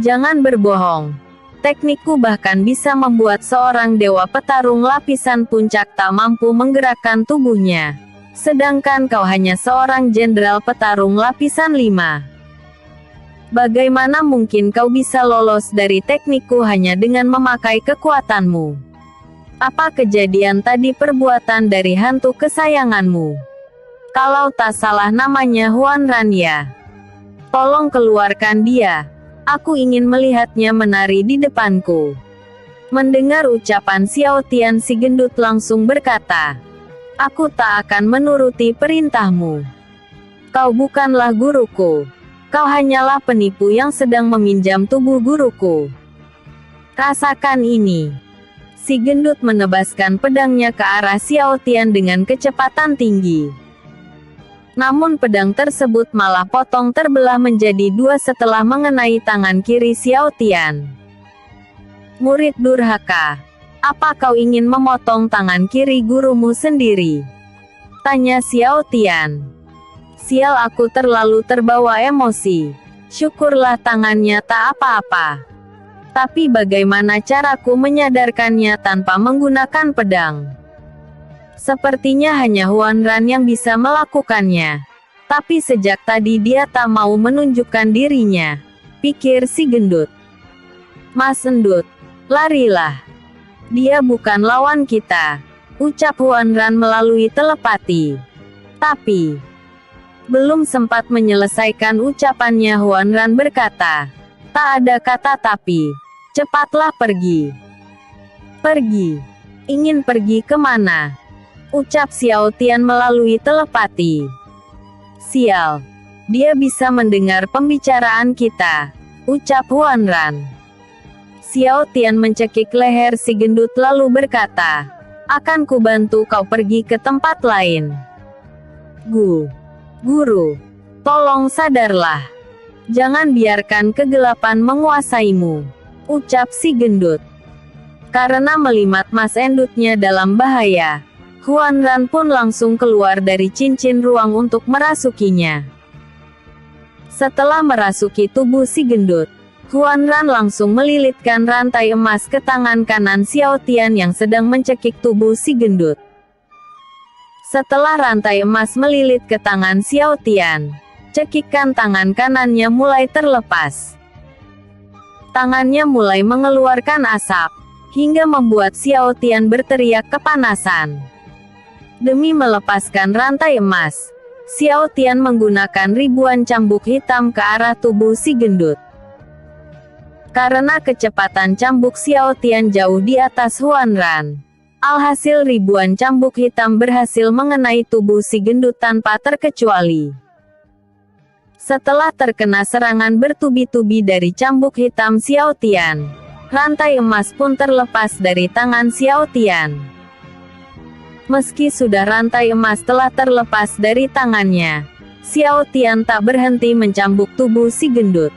"Jangan berbohong. Teknikku bahkan bisa membuat seorang dewa petarung lapisan puncak tak mampu menggerakkan tubuhnya. Sedangkan kau hanya seorang jenderal petarung lapisan 5. Bagaimana mungkin kau bisa lolos dari teknikku hanya dengan memakai kekuatanmu? Apa kejadian tadi perbuatan dari hantu kesayanganmu?" Kalau tak salah namanya Huan Ran ya. Tolong keluarkan dia. Aku ingin melihatnya menari di depanku. Mendengar ucapan Xiao Tian, si gendut langsung berkata, aku tak akan menuruti perintahmu. Kau bukanlah guruku. Kau hanyalah penipu yang sedang meminjam tubuh guruku. Rasakan ini. Si gendut menebaskan pedangnya ke arah Xiao Tian dengan kecepatan tinggi. Namun pedang tersebut malah potong terbelah menjadi dua setelah mengenai tangan kiri Xiao Tian. Murid durhaka, apa kau ingin memotong tangan kiri gurumu sendiri? Tanya Xiao Tian. Sial, aku terlalu terbawa emosi. Syukurlah tangannya tak apa-apa. Tapi bagaimana caraku menyadarkannya tanpa menggunakan pedang? Sepertinya hanya Huan Ran yang bisa melakukannya. Tapi sejak tadi dia tak mau menunjukkan dirinya, pikir si gendut. Mas Endut, larilah. Dia bukan lawan kita, ucap Huan Ran melalui telepati. Tapi, belum sempat menyelesaikan ucapannya Huan Ran berkata, tak ada kata tapi, cepatlah pergi. Pergi? Ingin pergi kemana? Ucap Xiao Tian melalui telepati. Sial, dia bisa mendengar pembicaraan kita, ucap Huan Ran. Xiao Tian mencekik leher si gendut lalu berkata, akan kubantu kau pergi ke tempat lain. Guru, tolong sadarlah. Jangan biarkan kegelapan menguasaimu, ucap si gendut. Karena melihat Mas Endutnya dalam bahaya, Huan Ran pun langsung keluar dari cincin ruang untuk merasukinya. Setelah merasuki tubuh si gendut, Huan Ran langsung melilitkan rantai emas ke tangan kanan Xiao Tian yang sedang mencekik tubuh si gendut. Setelah rantai emas melilit ke tangan Xiao Tian, cekikan tangan kanannya mulai terlepas. Tangannya mulai mengeluarkan asap, hingga membuat Xiao Tian berteriak kepanasan. Demi melepaskan rantai emas, Xiao Tian menggunakan ribuan cambuk hitam ke arah tubuh si gendut. Karena kecepatan cambuk Xiao Tian jauh di atas Huan Ran, alhasil ribuan cambuk hitam berhasil mengenai tubuh si gendut tanpa terkecuali. Setelah terkena serangan bertubi-tubi dari cambuk hitam Xiao Tian, rantai emas pun terlepas dari tangan Xiao Tian. Meski sudah rantai emas telah terlepas dari tangannya, Xiao Tian tak berhenti mencambuk tubuh si gendut.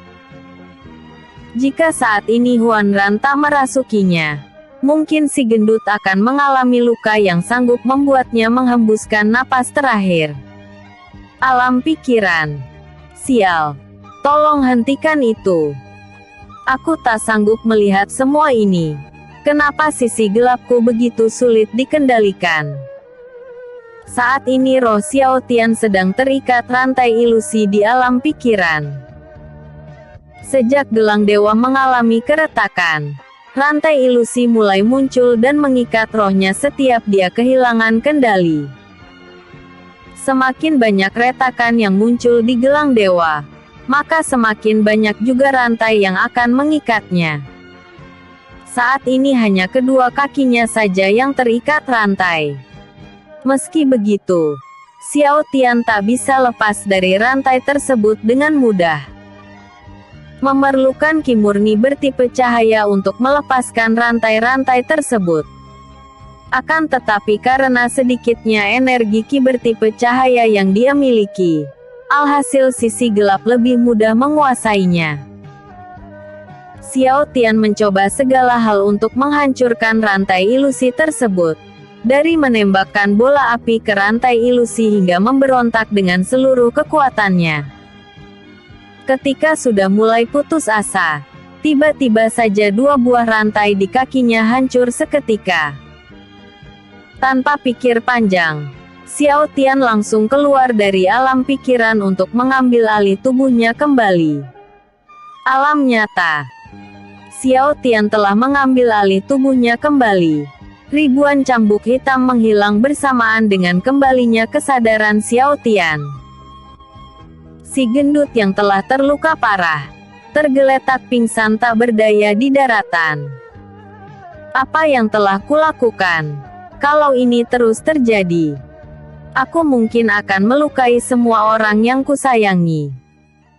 Jika saat ini Huan Ran tak merasukinya, mungkin si gendut akan mengalami luka yang sanggup membuatnya menghembuskan napas terakhir. Alam pikiran. Sial. Tolong hentikan itu. Aku tak sanggup melihat semua ini. Kenapa sisi gelapku begitu sulit dikendalikan? Saat ini roh Xiao Tian sedang terikat rantai ilusi di alam pikiran. Sejak gelang dewa mengalami keretakan, rantai ilusi mulai muncul dan mengikat rohnya setiap dia kehilangan kendali. Semakin banyak retakan yang muncul di gelang dewa, maka semakin banyak juga rantai yang akan mengikatnya. Saat ini hanya kedua kakinya saja yang terikat rantai. Meski begitu, Xiao Tian tak bisa lepas dari rantai tersebut dengan mudah. Memerlukan ki murni bertipe cahaya untuk melepaskan rantai-rantai tersebut. Akan tetapi karena sedikitnya energi ki bertipe cahaya yang dia miliki, alhasil sisi gelap lebih mudah menguasainya. Xiao Tian mencoba segala hal untuk menghancurkan rantai ilusi tersebut. Dari menembakkan bola api ke rantai ilusi hingga memberontak dengan seluruh kekuatannya. Ketika sudah mulai putus asa, tiba-tiba saja dua buah rantai di kakinya hancur seketika. Tanpa pikir panjang, Xiao Tian langsung keluar dari alam pikiran untuk mengambil alih tubuhnya kembali. Alam nyata. Xiao Tian telah mengambil alih tubuhnya kembali. Ribuan cambuk hitam menghilang bersamaan dengan kembalinya kesadaran Xiao Tian. Si gendut yang telah terluka parah, tergeletak pingsan tak berdaya di daratan. Apa yang telah kulakukan? Kalau ini terus terjadi, aku mungkin akan melukai semua orang yang kusayangi.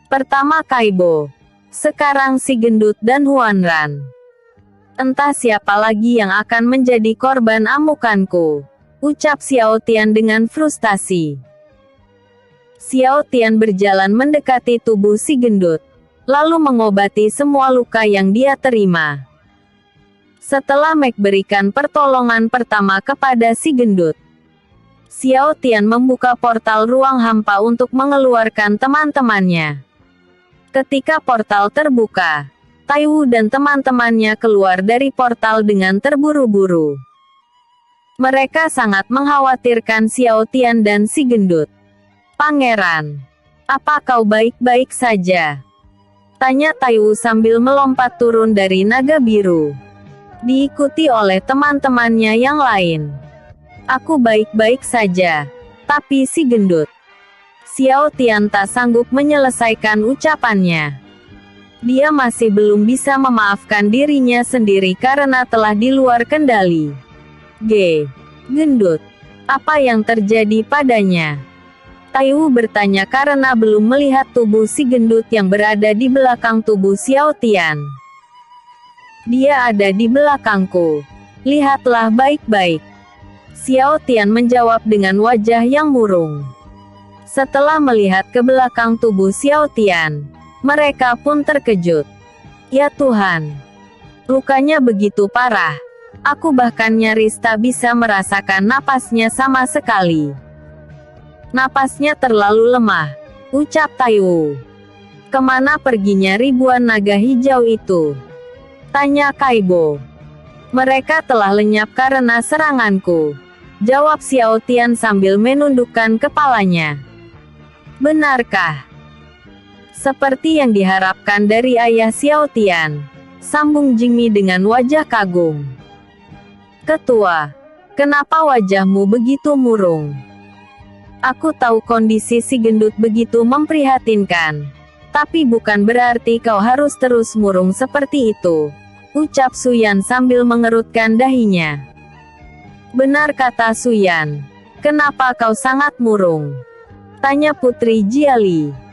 Pertama Kaibo, sekarang si gendut dan Huanran. Entah siapa lagi yang akan menjadi korban amukanku, ucap Xiao Tian dengan frustasi. Xiao Tian berjalan mendekati tubuh si gendut, lalu mengobati semua luka yang dia terima. Setelah Meg berikan pertolongan pertama kepada si gendut, Xiao Tian membuka portal ruang hampa untuk mengeluarkan teman-temannya. Ketika portal terbuka, Tai Wu dan teman-temannya keluar dari portal dengan terburu-buru. Mereka sangat mengkhawatirkan Xiao Tian dan si gendut. Pangeran, apa kau baik-baik saja? Tanya Tai Wu sambil melompat turun dari naga biru, diikuti oleh teman-temannya yang lain. Aku baik-baik saja, tapi si gendut. Xiao Tian tak sanggup menyelesaikan ucapannya. Dia masih belum bisa memaafkan dirinya sendiri karena telah di luar kendali. Gendut, apa yang terjadi padanya? Tai Wu bertanya karena belum melihat tubuh si gendut yang berada di belakang tubuh Xiao Tian. Dia ada di belakangku. Lihatlah baik-baik. Xiao Tian menjawab dengan wajah yang murung. Setelah melihat ke belakang tubuh Xiao Tian, mereka pun terkejut. Ya Tuhan, lukanya begitu parah. Aku bahkan nyaris tak bisa merasakan napasnya sama sekali. Napasnya terlalu lemah, ucap Tai Wu. Kemana perginya ribuan naga hijau itu? Tanya Kaibo. Mereka telah lenyap karena seranganku, jawab Xiao Tian sambil menundukkan kepalanya. Benarkah? Seperti yang diharapkan dari ayah Xiao Tian, sambung Jingmi dengan wajah kagum. Ketua, kenapa wajahmu begitu murung? Aku tahu kondisi si gendut begitu memprihatinkan, tapi bukan berarti kau harus terus murung seperti itu, ucap Suyan sambil mengerutkan dahinya. Benar kata Suyan, kenapa kau sangat murung? Tanya Putri Jiali.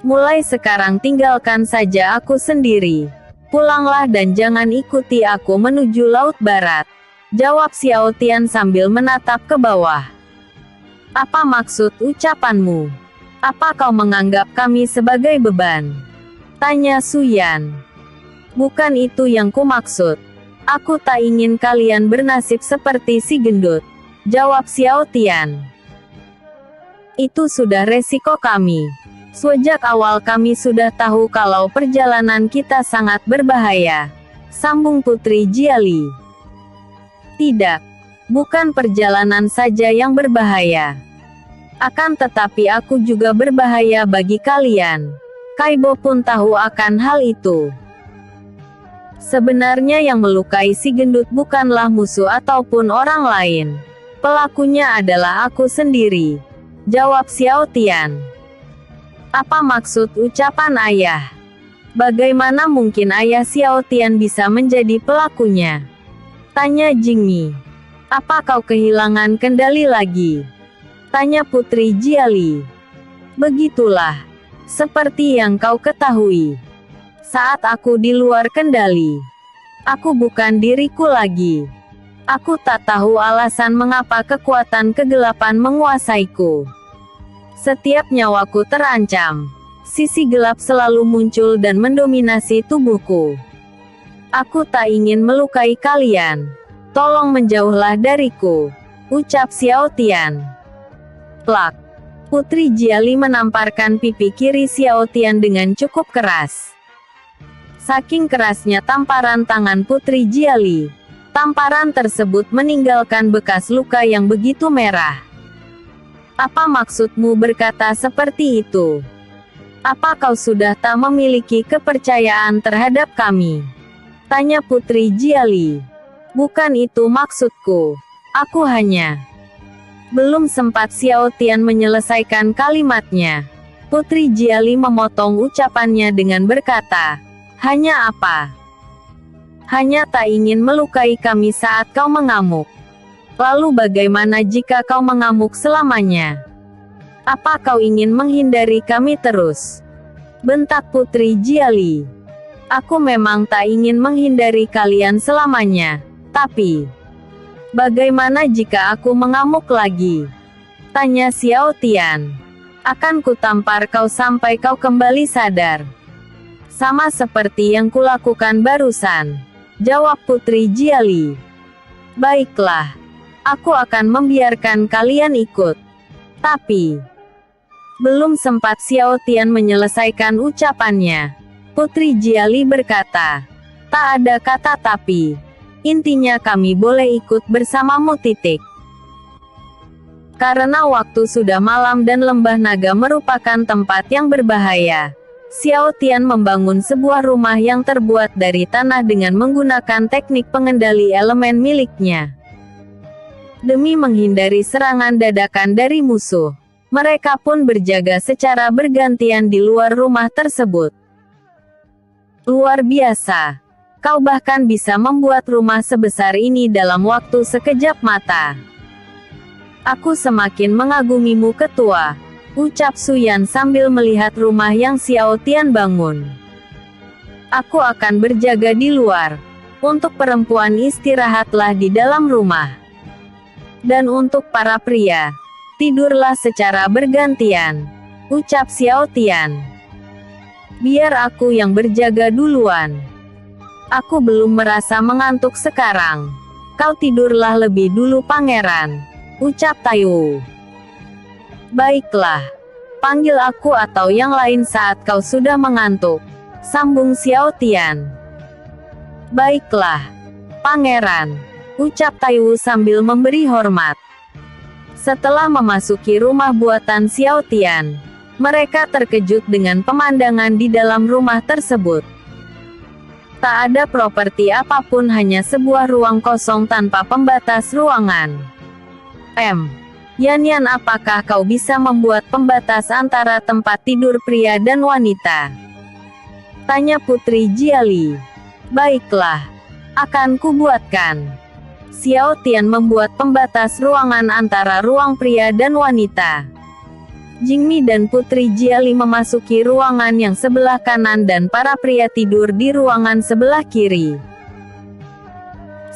Mulai sekarang tinggalkan saja aku sendiri. Pulanglah dan jangan ikuti aku menuju Laut Barat, jawab Xiao Tian sambil menatap ke bawah. Apa maksud ucapanmu? Apa kau menganggap kami sebagai beban? Tanya Suyan. Bukan itu yang kumaksud. Aku tak ingin kalian bernasib seperti si gendut, jawab Xiao Tian. Itu sudah resiko kami. Sejak awal kami sudah tahu kalau perjalanan kita sangat berbahaya, sambung Putri Jiali. Tidak, bukan perjalanan saja yang berbahaya. Akan tetapi aku juga berbahaya bagi kalian. Kaibo pun tahu akan hal itu. Sebenarnya yang melukai si gendut bukanlah musuh ataupun orang lain. Pelakunya adalah aku sendiri, jawab Xiao Tian. Apa maksud ucapan ayah? Bagaimana mungkin ayah Xiao Tian bisa menjadi pelakunya? Tanya Jingmi. Apa kau kehilangan kendali lagi? Tanya Putri Jiali. Begitulah. Seperti yang kau ketahui. Saat aku di luar kendali, aku bukan diriku lagi. Aku tak tahu alasan mengapa kekuatan kegelapan menguasaiku. Setiap nyawaku terancam, sisi gelap selalu muncul dan mendominasi tubuhku. Aku tak ingin melukai kalian. Tolong menjauhlah dariku, ucap Xiao Tian. Plak. Putri Jiali menamparkan pipi kiri Xiao Tian dengan cukup keras. Saking kerasnya tamparan tangan Putri Jiali, tamparan tersebut meninggalkan bekas luka yang begitu merah. Apa maksudmu berkata seperti itu? Apa kau sudah tak memiliki kepercayaan terhadap kami? Tanya Putri Jiali. Bukan itu maksudku. Aku hanya... Belum sempat Xiao Tian menyelesaikan kalimatnya, Putri Jiali memotong ucapannya dengan berkata, hanya apa? Hanya tak ingin melukai kami saat kau mengamuk. Lalu bagaimana jika kau mengamuk selamanya? Apa kau ingin menghindari kami terus? Bentak Putri Jiali. Aku memang tak ingin menghindari kalian selamanya, tapi... Bagaimana jika aku mengamuk lagi? Tanya Xiao Tian. Akan kutampar kau sampai kau kembali sadar. Sama seperti yang kulakukan barusan. Jawab Putri Jiali. Baiklah. Aku akan membiarkan kalian ikut. Tapi... Belum sempat Xiao Tian menyelesaikan ucapannya, Putri Jiali berkata, tak ada kata tapi. Intinya kami boleh ikut bersamamu. Karena waktu sudah malam dan lembah naga merupakan tempat yang berbahaya, Xiao Tian membangun sebuah rumah yang terbuat dari tanah dengan menggunakan teknik pengendali elemen miliknya. Demi menghindari serangan dadakan dari musuh, mereka pun berjaga secara bergantian di luar rumah tersebut. Luar biasa. Kau bahkan bisa membuat rumah sebesar ini dalam waktu sekejap mata. Aku semakin mengagumimu ketua, ucap Suyan sambil melihat rumah yang Xiao Tian bangun. Aku akan berjaga di luar. Untuk perempuan istirahatlah di dalam rumah. Dan untuk para pria, tidurlah secara bergantian, ucap Xiao Tian. Biar aku yang berjaga duluan. Aku belum merasa mengantuk sekarang. Kau tidurlah lebih dulu pangeran, ucap Taiwu. Baiklah. Panggil aku atau yang lain saat kau sudah mengantuk, sambung Xiao Tian. Baiklah, pangeran, ucap Taiwu sambil memberi hormat. Setelah memasuki rumah buatan Xiao Tian, mereka terkejut dengan pemandangan di dalam rumah tersebut. Tak ada properti apapun, hanya sebuah ruang kosong tanpa pembatas ruangan. Yan, apakah kau bisa membuat pembatas antara tempat tidur pria dan wanita? Tanya Putri Jiali. Baiklah, akan kubuatkan. Xiao Tian membuat pembatas ruangan antara ruang pria dan wanita. Jingmi dan Putri Jiali memasuki ruangan yang sebelah kanan dan para pria tidur di ruangan sebelah kiri.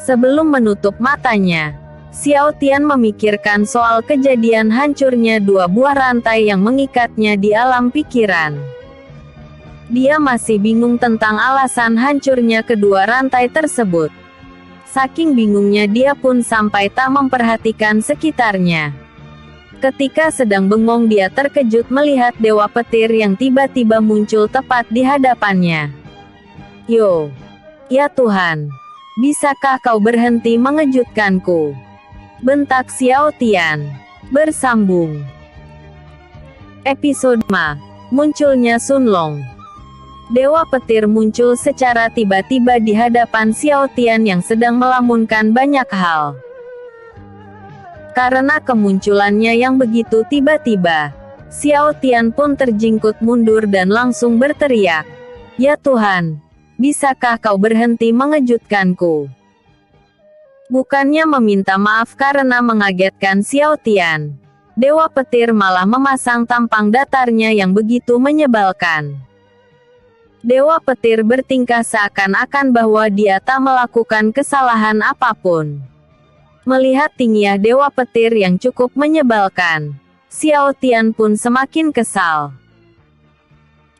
Sebelum menutup matanya, Xiao Tian memikirkan soal kejadian hancurnya dua buah rantai yang mengikatnya di alam pikiran. Dia masih bingung tentang alasan hancurnya kedua rantai tersebut. Saking bingungnya dia pun sampai tak memperhatikan sekitarnya. Ketika sedang bengong dia terkejut melihat Dewa Petir yang tiba-tiba muncul tepat di hadapannya. Yo! Ya Tuhan! Bisakah kau berhenti mengejutkanku? Bentak Xiao Tian. Bersambung. Episode 5. Munculnya Sun Long. Dewa Petir muncul secara tiba-tiba di hadapan Xiao Tian yang sedang melamunkan banyak hal. Karena kemunculannya yang begitu tiba-tiba, Xiao Tian pun terjingkut mundur dan langsung berteriak, "Ya Tuhan, bisakah kau berhenti mengejutkanku?" Bukannya meminta maaf karena mengagetkan Xiao Tian, Dewa Petir malah memasang tampang datarnya yang begitu menyebalkan. Dewa Petir bertingkah seakan-akan bahwa dia tak melakukan kesalahan apapun. Melihat tingginya Dewa Petir yang cukup menyebalkan, Xiao Tian pun semakin kesal.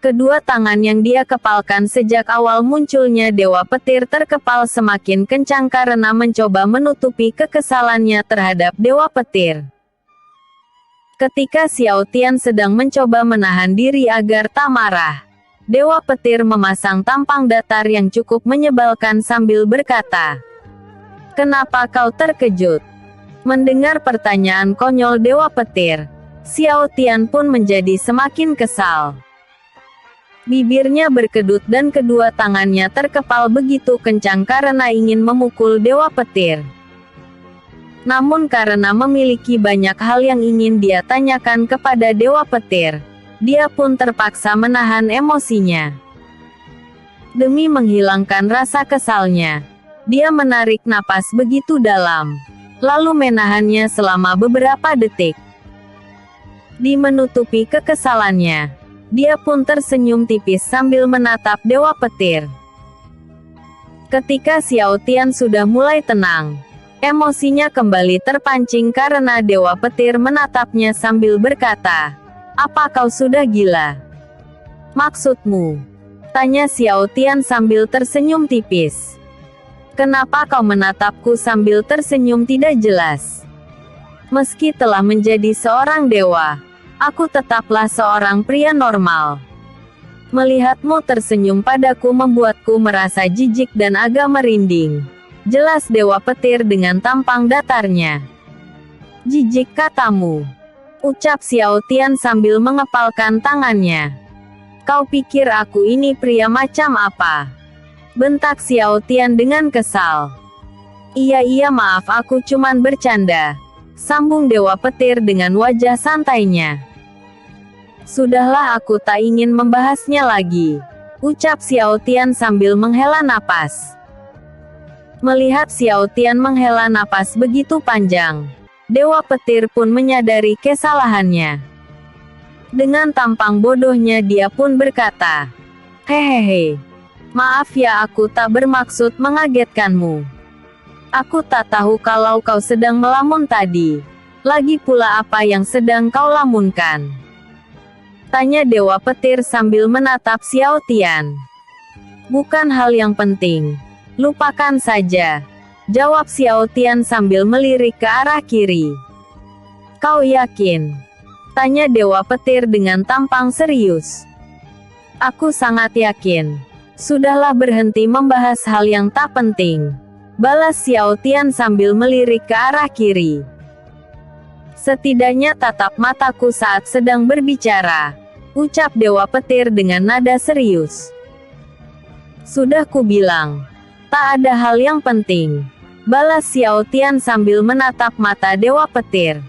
Kedua tangan yang dia kepalkan sejak awal munculnya Dewa Petir terkepal semakin kencang karena mencoba menutupi kekesalannya terhadap Dewa Petir. Ketika Xiao Tian sedang mencoba menahan diri agar tak marah, Dewa Petir memasang tampang datar yang cukup menyebalkan sambil berkata, "Kenapa kau terkejut?" Mendengar pertanyaan konyol Dewa Petir, Xiao Tian pun menjadi semakin kesal. Bibirnya berkedut dan kedua tangannya terkepal begitu kencang karena ingin memukul Dewa Petir. Namun karena memiliki banyak hal yang ingin dia tanyakan kepada Dewa Petir, dia pun terpaksa menahan emosinya. Demi menghilangkan rasa kesalnya, dia menarik napas begitu dalam, lalu menahannya selama beberapa detik. Di menutupi kekesalannya, dia pun tersenyum tipis sambil menatap Dewa Petir. Ketika Xiao Tian sudah mulai tenang, emosinya kembali terpancing karena Dewa Petir menatapnya sambil berkata, "Apa kau sudah gila? Maksudmu?" tanya Xiao Tian sambil tersenyum tipis. "Kenapa kau menatapku?" sambil tersenyum tidak jelas. "Meski telah menjadi seorang dewa, aku tetaplah seorang pria normal. Melihatmu tersenyum padaku membuatku merasa jijik dan agak merinding," jelas Dewa Petir dengan tampang datarnya. "Jijik katamu?" ucap Xiao Tian sambil mengepalkan tangannya. "Kau pikir aku ini pria macam apa?" bentak Xiao Tian dengan kesal. Iya maaf, aku cuman bercanda," sambung Dewa Petir dengan wajah santainya. "Sudahlah, aku tak ingin membahasnya lagi," ucap Xiao Tian sambil menghela napas. Melihat Xiao Tian menghela napas begitu panjang, Dewa Petir pun menyadari kesalahannya. Dengan tampang bodohnya dia pun berkata, "Hehehe. Maaf ya, aku tak bermaksud mengagetkanmu. Aku tak tahu kalau kau sedang melamun tadi. Lagi pula apa yang sedang kau lamunkan?" tanya Dewa Petir sambil menatap Xiao Tian. "Bukan hal yang penting. Lupakan saja," jawab Xiao Tian sambil melirik ke arah kiri. "Kau yakin?" tanya Dewa Petir dengan tampang serius. "Aku sangat yakin. Sudahlah, berhenti membahas hal yang tak penting," balas Xiao Tian sambil melirik ke arah kiri. "Setidaknya tatap mataku saat sedang berbicara," ucap Dewa Petir dengan nada serius. "Sudah kubilang, tak ada hal yang penting," balas Xiao Tian sambil menatap mata Dewa Petir.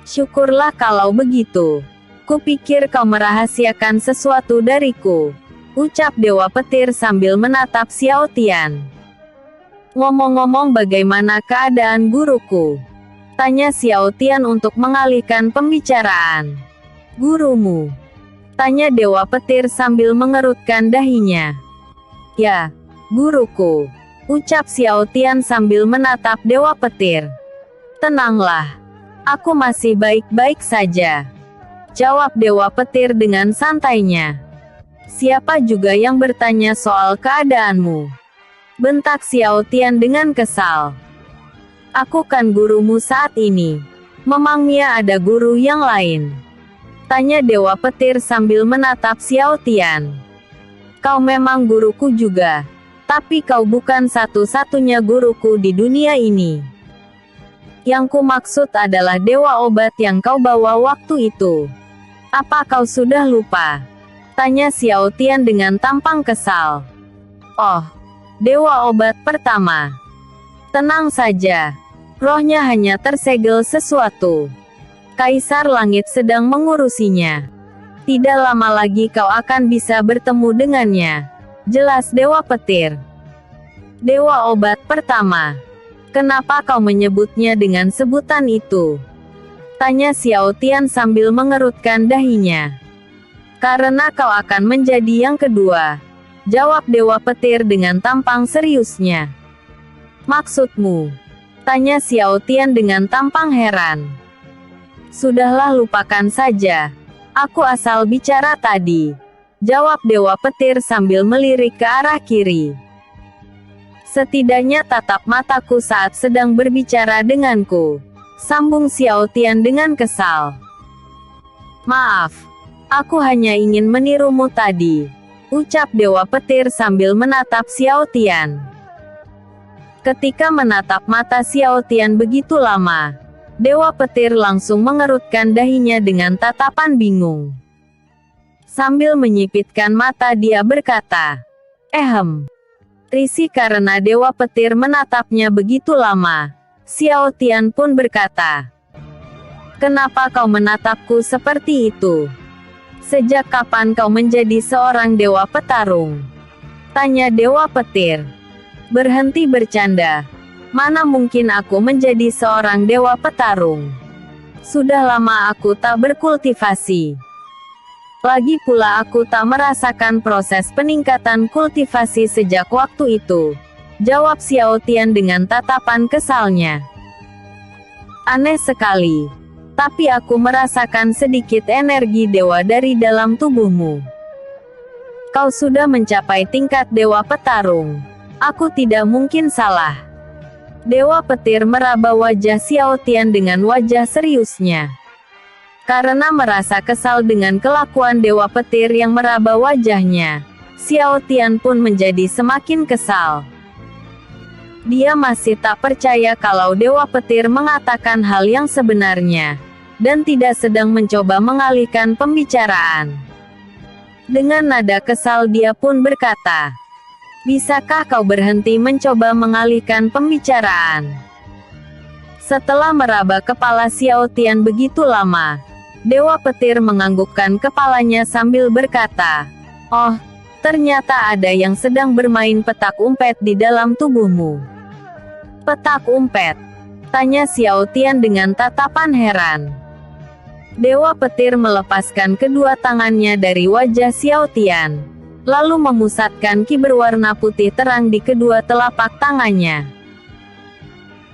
"Syukurlah kalau begitu. Kupikir kau merahasiakan sesuatu dariku," ucap Dewa Petir sambil menatap Xiao Tian. "Ngomong-ngomong, bagaimana keadaan guruku?" tanya Xiao Tian untuk mengalihkan pembicaraan. "Gurumu?" tanya Dewa Petir sambil mengerutkan dahinya. "Ya, guruku," ucap Xiao Tian sambil menatap Dewa Petir. "Tenanglah. Aku masih baik-baik saja," jawab Dewa Petir dengan santainya. "Siapa juga yang bertanya soal keadaanmu?" bentak Xiao Tian dengan kesal. "Aku kan gurumu saat ini. Memangnya ada guru yang lain?" tanya Dewa Petir sambil menatap Xiao Tian. "Kau memang guruku juga. Tapi kau bukan satu-satunya guruku di dunia ini. Yang ku maksud adalah Dewa Obat yang kau bawa waktu itu. Apa kau sudah lupa?" tanya Xiao Tian dengan tampang kesal. "Oh, Dewa Obat pertama. Tenang saja. Rohnya hanya tersegel sesuatu. Kaisar Langit sedang mengurusinya. Tidak lama lagi kau akan bisa bertemu dengannya," jelas Dewa Petir. "Dewa Obat pertama. Kenapa kau menyebutnya dengan sebutan itu?" tanya Xiao Tian sambil mengerutkan dahinya. "Karena kau akan menjadi yang kedua," jawab Dewa Petir dengan tampang seriusnya. "Maksudmu?" tanya Xiao Tian dengan tampang heran. "Sudahlah, lupakan saja. Aku asal bicara tadi," jawab Dewa Petir sambil melirik ke arah kiri. "Setidaknya tatap mataku saat sedang berbicara denganku," sambung Xiao Tian dengan kesal. "Maaf, aku hanya ingin menirumu tadi," ucap Dewa Petir sambil menatap Xiao Tian. Ketika menatap mata Xiao Tian begitu lama, Dewa Petir langsung mengerutkan dahinya dengan tatapan bingung. Sambil menyipitkan mata dia berkata, risih karena Dewa Petir menatapnya begitu lama. Xiao Tian pun berkata, kenapa kau menatapku seperti itu? Sejak kapan kau menjadi seorang dewa petarung? Tanya Dewa Petir. Berhenti bercanda. Mana mungkin aku menjadi seorang dewa petarung? Sudah lama aku tak berkultivasi. Lagi pula aku tak merasakan proses peningkatan kultivasi sejak waktu itu. Jawab Xiao Tian dengan tatapan kesalnya. Aneh sekali. Tapi aku merasakan sedikit energi dewa dari dalam tubuhmu. Kau sudah mencapai tingkat dewa petarung. Aku tidak mungkin salah. Dewa Petir meraba wajah Xiao Tian dengan wajah seriusnya. Karena merasa kesal dengan kelakuan Dewa Petir yang meraba wajahnya, Xiao Tian pun menjadi semakin kesal. Dia masih tak percaya kalau Dewa Petir mengatakan hal yang sebenarnya, dan tidak sedang mencoba mengalihkan pembicaraan. Dengan nada kesal dia pun berkata, bisakah kau berhenti mencoba mengalihkan pembicaraan? Setelah meraba kepala Xiao Tian begitu lama, Dewa Petir menganggukkan kepalanya sambil berkata, oh, ternyata ada yang sedang bermain petak umpet di dalam tubuhmu. Petak umpet? Tanya Xiao Tian dengan tatapan heran. Dewa Petir melepaskan kedua tangannya dari wajah Xiao Tian, lalu memusatkan ki berwarna putih terang di kedua telapak tangannya.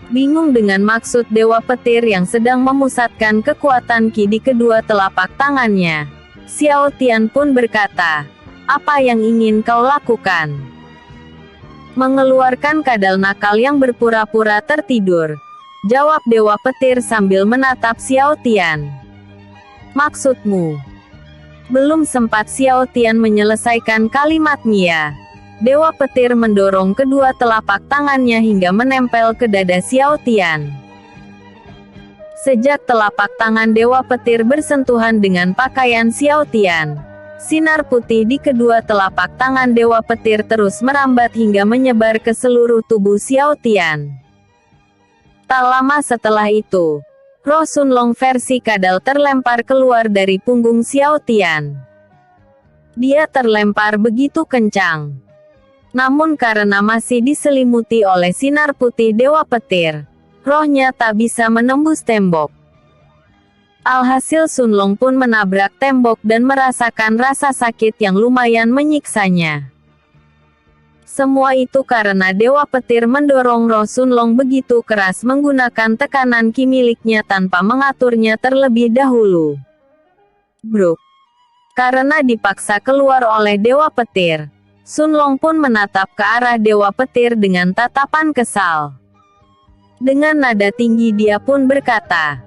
Bingung dengan maksud Dewa Petir yang sedang memusatkan kekuatan ki di kedua telapak tangannya, Xiao Tian pun berkata, apa yang ingin kau lakukan? Mengeluarkan kadal nakal yang berpura-pura tertidur, jawab Dewa Petir sambil menatap Xiao Tian. Maksudmu? Belum sempat Xiao Tian menyelesaikan kalimatnya, Dewa Petir mendorong kedua telapak tangannya hingga menempel ke dada Xiao Tian. Sejak telapak tangan Dewa Petir bersentuhan dengan pakaian Xiao Tian, sinar putih di kedua telapak tangan Dewa Petir terus merambat hingga menyebar ke seluruh tubuh Xiao Tian. Tak lama setelah itu, roh Sunlong versi kadal terlempar keluar dari punggung Xiao Tian. Dia terlempar begitu kencang. Namun karena masih diselimuti oleh sinar putih Dewa Petir, rohnya tak bisa menembus tembok. Alhasil Sunlong pun menabrak tembok dan merasakan rasa sakit yang lumayan menyiksanya. Semua itu karena Dewa Petir mendorong roh Sunlong begitu keras menggunakan tekanan ki miliknya tanpa mengaturnya terlebih dahulu. Bruk. Karena dipaksa keluar oleh Dewa Petir, Sunlong pun menatap ke arah Dewa Petir dengan tatapan kesal. Dengan nada tinggi dia pun berkata,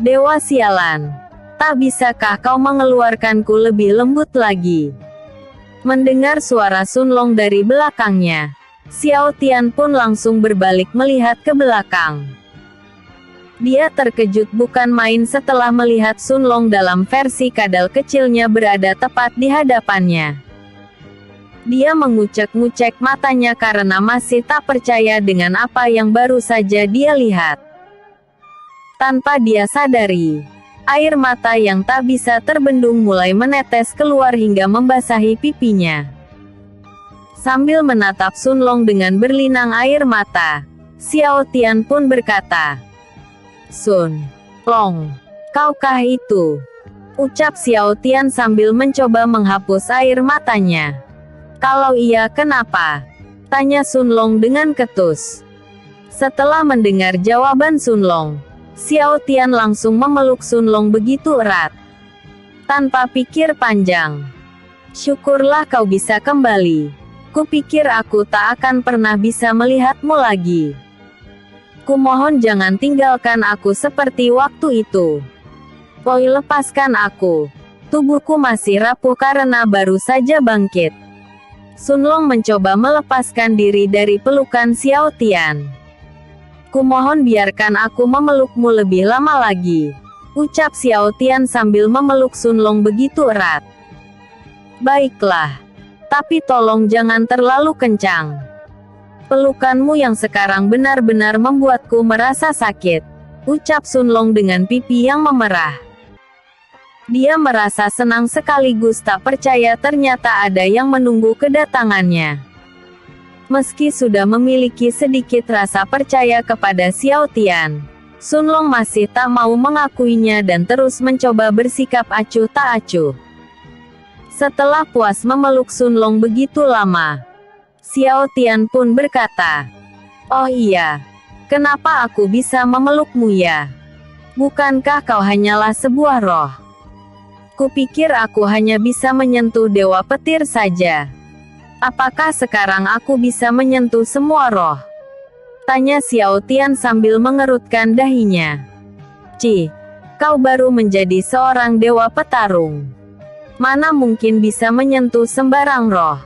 Dewa sialan, tak bisakah kau mengeluarkanku lebih lembut lagi? Mendengar suara Sunlong dari belakangnya, Xiao Tian pun langsung berbalik melihat ke belakang. Dia terkejut bukan main setelah melihat Sunlong dalam versi kadal kecilnya berada tepat di hadapannya. Dia mengucek-ngucek matanya karena masih tak percaya dengan apa yang baru saja dia lihat. Tanpa dia sadari, air mata yang tak bisa terbendung mulai menetes keluar hingga membasahi pipinya. Sambil menatap Sunlong dengan berlinang air mata, Xiao Tian pun berkata, Sun Long, kaukah itu? Ucap Xiao Tian sambil mencoba menghapus air matanya. Kalau iya kenapa? Tanya Sunlong dengan ketus. Setelah mendengar jawaban Sunlong, Xiao Tian langsung memeluk Sunlong begitu erat. Tanpa pikir panjang. Syukurlah kau bisa kembali. Kupikir aku tak akan pernah bisa melihatmu lagi. Kumohon jangan tinggalkan aku seperti waktu itu. Poi lepaskan aku. Tubuhku masih rapuh karena baru saja bangkit. Sunlong mencoba melepaskan diri dari pelukan Xiao Tian. Kumohon biarkan aku memelukmu lebih lama lagi. Ucap Xiao Tian sambil memeluk Sunlong begitu erat. Baiklah. Tapi tolong jangan terlalu kencang. Pelukanmu yang sekarang benar-benar membuatku merasa sakit, ucap Sun Long dengan pipi yang memerah. Dia merasa senang sekaligus tak percaya ternyata ada yang menunggu kedatangannya. Meski sudah memiliki sedikit rasa percaya kepada Xiao Tian, Sun Long masih tak mau mengakuinya dan terus mencoba bersikap acuh tak acuh. Setelah puas memeluk Sun Long begitu lama, Xiao Tian pun berkata, "Oh iya, kenapa aku bisa memelukmu ya? Bukankah kau hanyalah sebuah roh? Kupikir aku hanya bisa menyentuh dewa petir saja. Apakah sekarang aku bisa menyentuh semua roh?" Tanya Xiao Tian sambil mengerutkan dahinya. "Cih, kau baru menjadi seorang dewa petarung. Mana mungkin bisa menyentuh sembarang roh?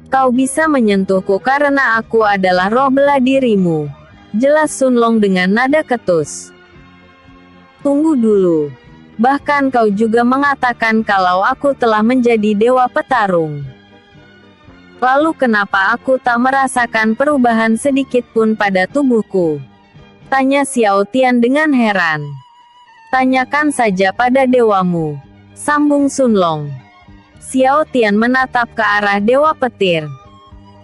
Kau bisa menyentuhku karena aku adalah roh bela dirimu," jelas Sun Long dengan nada ketus. "Tunggu dulu. Bahkan kau juga mengatakan kalau aku telah menjadi dewa petarung. Lalu kenapa aku tak merasakan perubahan sedikit pun pada tubuhku?" Tanya Xiao Tian dengan heran. "Tanyakan saja pada dewamu," sambung Sun Long. Xiao Tian menatap ke arah dewa petir.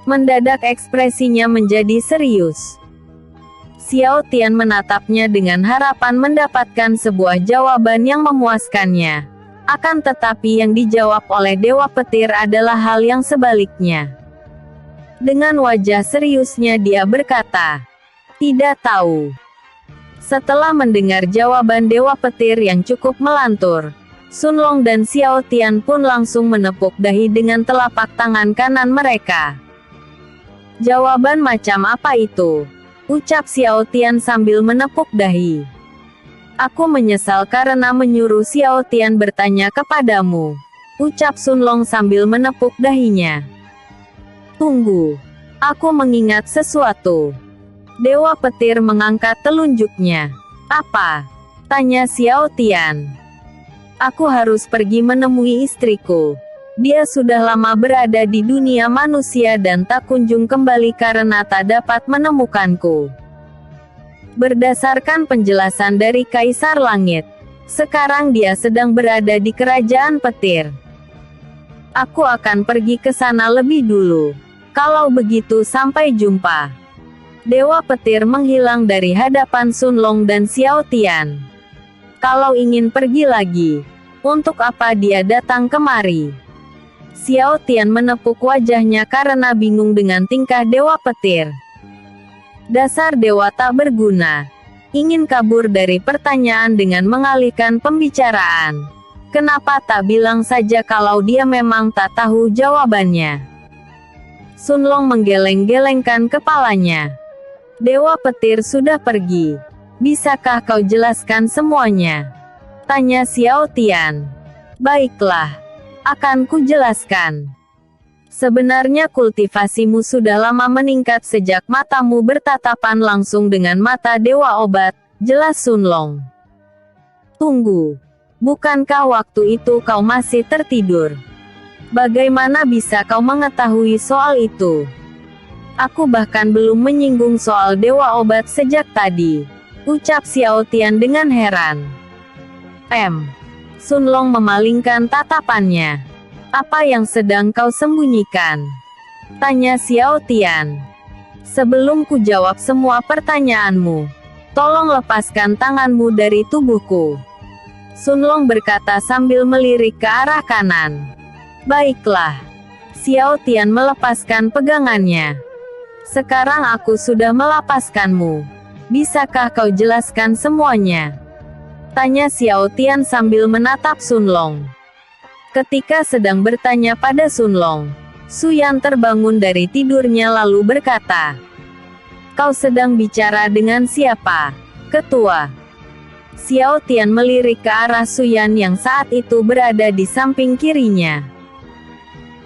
Mendadak ekspresinya menjadi serius. Xiao Tian menatapnya dengan harapan mendapatkan sebuah jawaban yang memuaskannya. Akan tetapi yang dijawab oleh dewa petir adalah hal yang sebaliknya. Dengan wajah seriusnya dia berkata, "Tidak tahu." Setelah mendengar jawaban dewa petir yang cukup melantur, Sun Long dan Xiao Tian pun langsung menepuk dahi dengan telapak tangan kanan mereka. "Jawaban macam apa itu?" ucap Xiao Tian sambil menepuk dahi. "Aku menyesal karena menyuruh Xiao Tian bertanya kepadamu," ucap Sun Long sambil menepuk dahinya. "Tunggu. Aku mengingat sesuatu." Dewa petir mengangkat telunjuknya. "Apa?" tanya Xiao Tian. "Aku harus pergi menemui istriku. Dia sudah lama berada di dunia manusia dan tak kunjung kembali karena tak dapat menemukanku. Berdasarkan penjelasan dari Kaisar Langit, sekarang dia sedang berada di kerajaan petir. Aku akan pergi ke sana lebih dulu. Kalau begitu sampai jumpa." Dewa petir menghilang dari hadapan Sun Long dan Xiao Tian. Kalau ingin pergi lagi, untuk apa dia datang kemari? Xiao Tian menepuk wajahnya karena bingung dengan tingkah dewa petir. Dasar dewa tak berguna. Ingin kabur dari pertanyaan dengan mengalihkan pembicaraan. Kenapa tak bilang saja kalau dia memang tak tahu jawabannya? Sun Long menggeleng-gelengkan kepalanya. "Dewa petir sudah pergi. Bisakah kau jelaskan semuanya?" tanya Xiao Tian. "Baiklah. Akan ku jelaskan. Sebenarnya kultivasimu sudah lama meningkat sejak matamu bertatapan langsung dengan mata Dewa Obat," jelas Sun Long. "Tunggu. Bukankah waktu itu kau masih tertidur? Bagaimana bisa kau mengetahui soal itu? Aku bahkan belum menyinggung soal Dewa Obat sejak tadi," ucap Xiao Tian dengan heran. Sun Long memalingkan tatapannya. "Apa yang sedang kau sembunyikan?" tanya Xiao Tian. "Sebelum ku jawab semua pertanyaanmu, tolong lepaskan tanganmu dari tubuhku," Sun Long berkata sambil melirik ke arah kanan. "Baiklah." Xiao Tian melepaskan pegangannya. "Sekarang aku sudah melepaskanmu. Bisakah kau jelaskan semuanya?" tanya Xiao Tian sambil menatap Sun Long. Ketika sedang bertanya pada Sun Long, Su Yan terbangun dari tidurnya lalu berkata, "Kau sedang bicara dengan siapa, Ketua?" Xiao Tian melirik ke arah Su Yan yang saat itu berada di samping kirinya.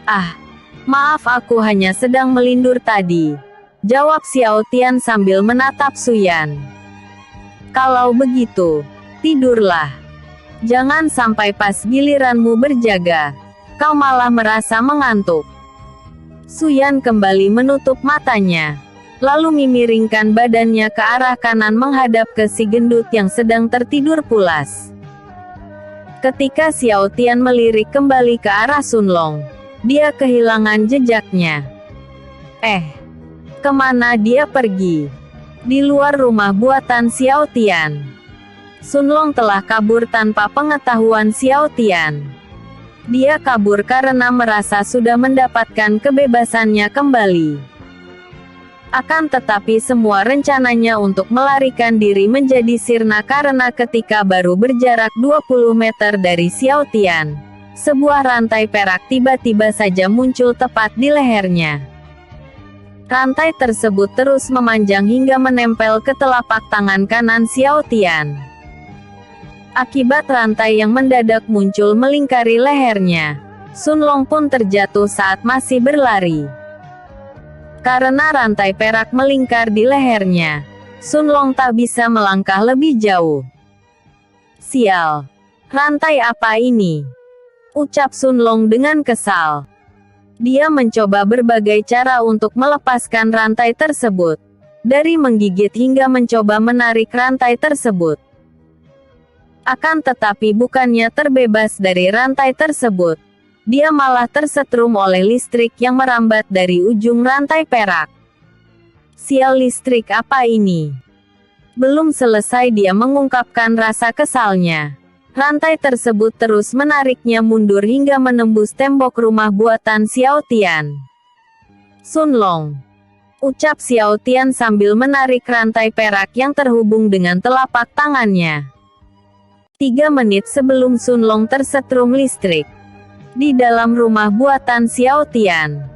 "Ah, maaf, aku hanya sedang melindur tadi," jawab Xiao Tian sambil menatap Su Yan. "Kalau begitu, tidurlah. Jangan sampai pas giliranmu berjaga," Kau malah merasa mengantuk. Suyan kembali menutup matanya, lalu memiringkan badannya ke arah kanan menghadap ke si gendut yang sedang tertidur pulas. Ketika Xiao Tian melirik kembali ke arah Sun Long, dia kehilangan jejaknya. Kemana dia pergi? Di luar rumah buatan Xiao Tian, Sun Long telah kabur tanpa pengetahuan Xiao Tian. Dia kabur karena merasa sudah mendapatkan kebebasannya kembali. Akan tetapi semua rencananya untuk melarikan diri menjadi sirna karena ketika baru berjarak 20 meter dari Xiao Tian, sebuah rantai perak tiba-tiba saja muncul tepat di lehernya. Rantai tersebut terus memanjang hingga menempel ke telapak tangan kanan Xiao Tian. Akibat rantai yang mendadak muncul melingkari lehernya, Sun Long pun terjatuh saat masih berlari. Karena rantai perak melingkar di lehernya, Sun Long tak bisa melangkah lebih jauh. Sial! Rantai apa ini? Ucap Sun Long dengan kesal. Dia mencoba berbagai cara untuk melepaskan rantai tersebut. Dari menggigit hingga mencoba menarik rantai tersebut. Akan tetapi bukannya terbebas dari rantai tersebut, dia malah tersetrum oleh listrik yang merambat dari ujung rantai perak. Sial, listrik apa ini? Belum selesai dia mengungkapkan rasa kesalnya, rantai tersebut terus menariknya mundur hingga menembus tembok rumah buatan Xiao Tian. Sun Long, ucap Xiao Tian sambil menarik rantai perak yang terhubung dengan telapak tangannya. 3 menit sebelum Sun Long tersetrum listrik di dalam rumah buatan Xiao Tian.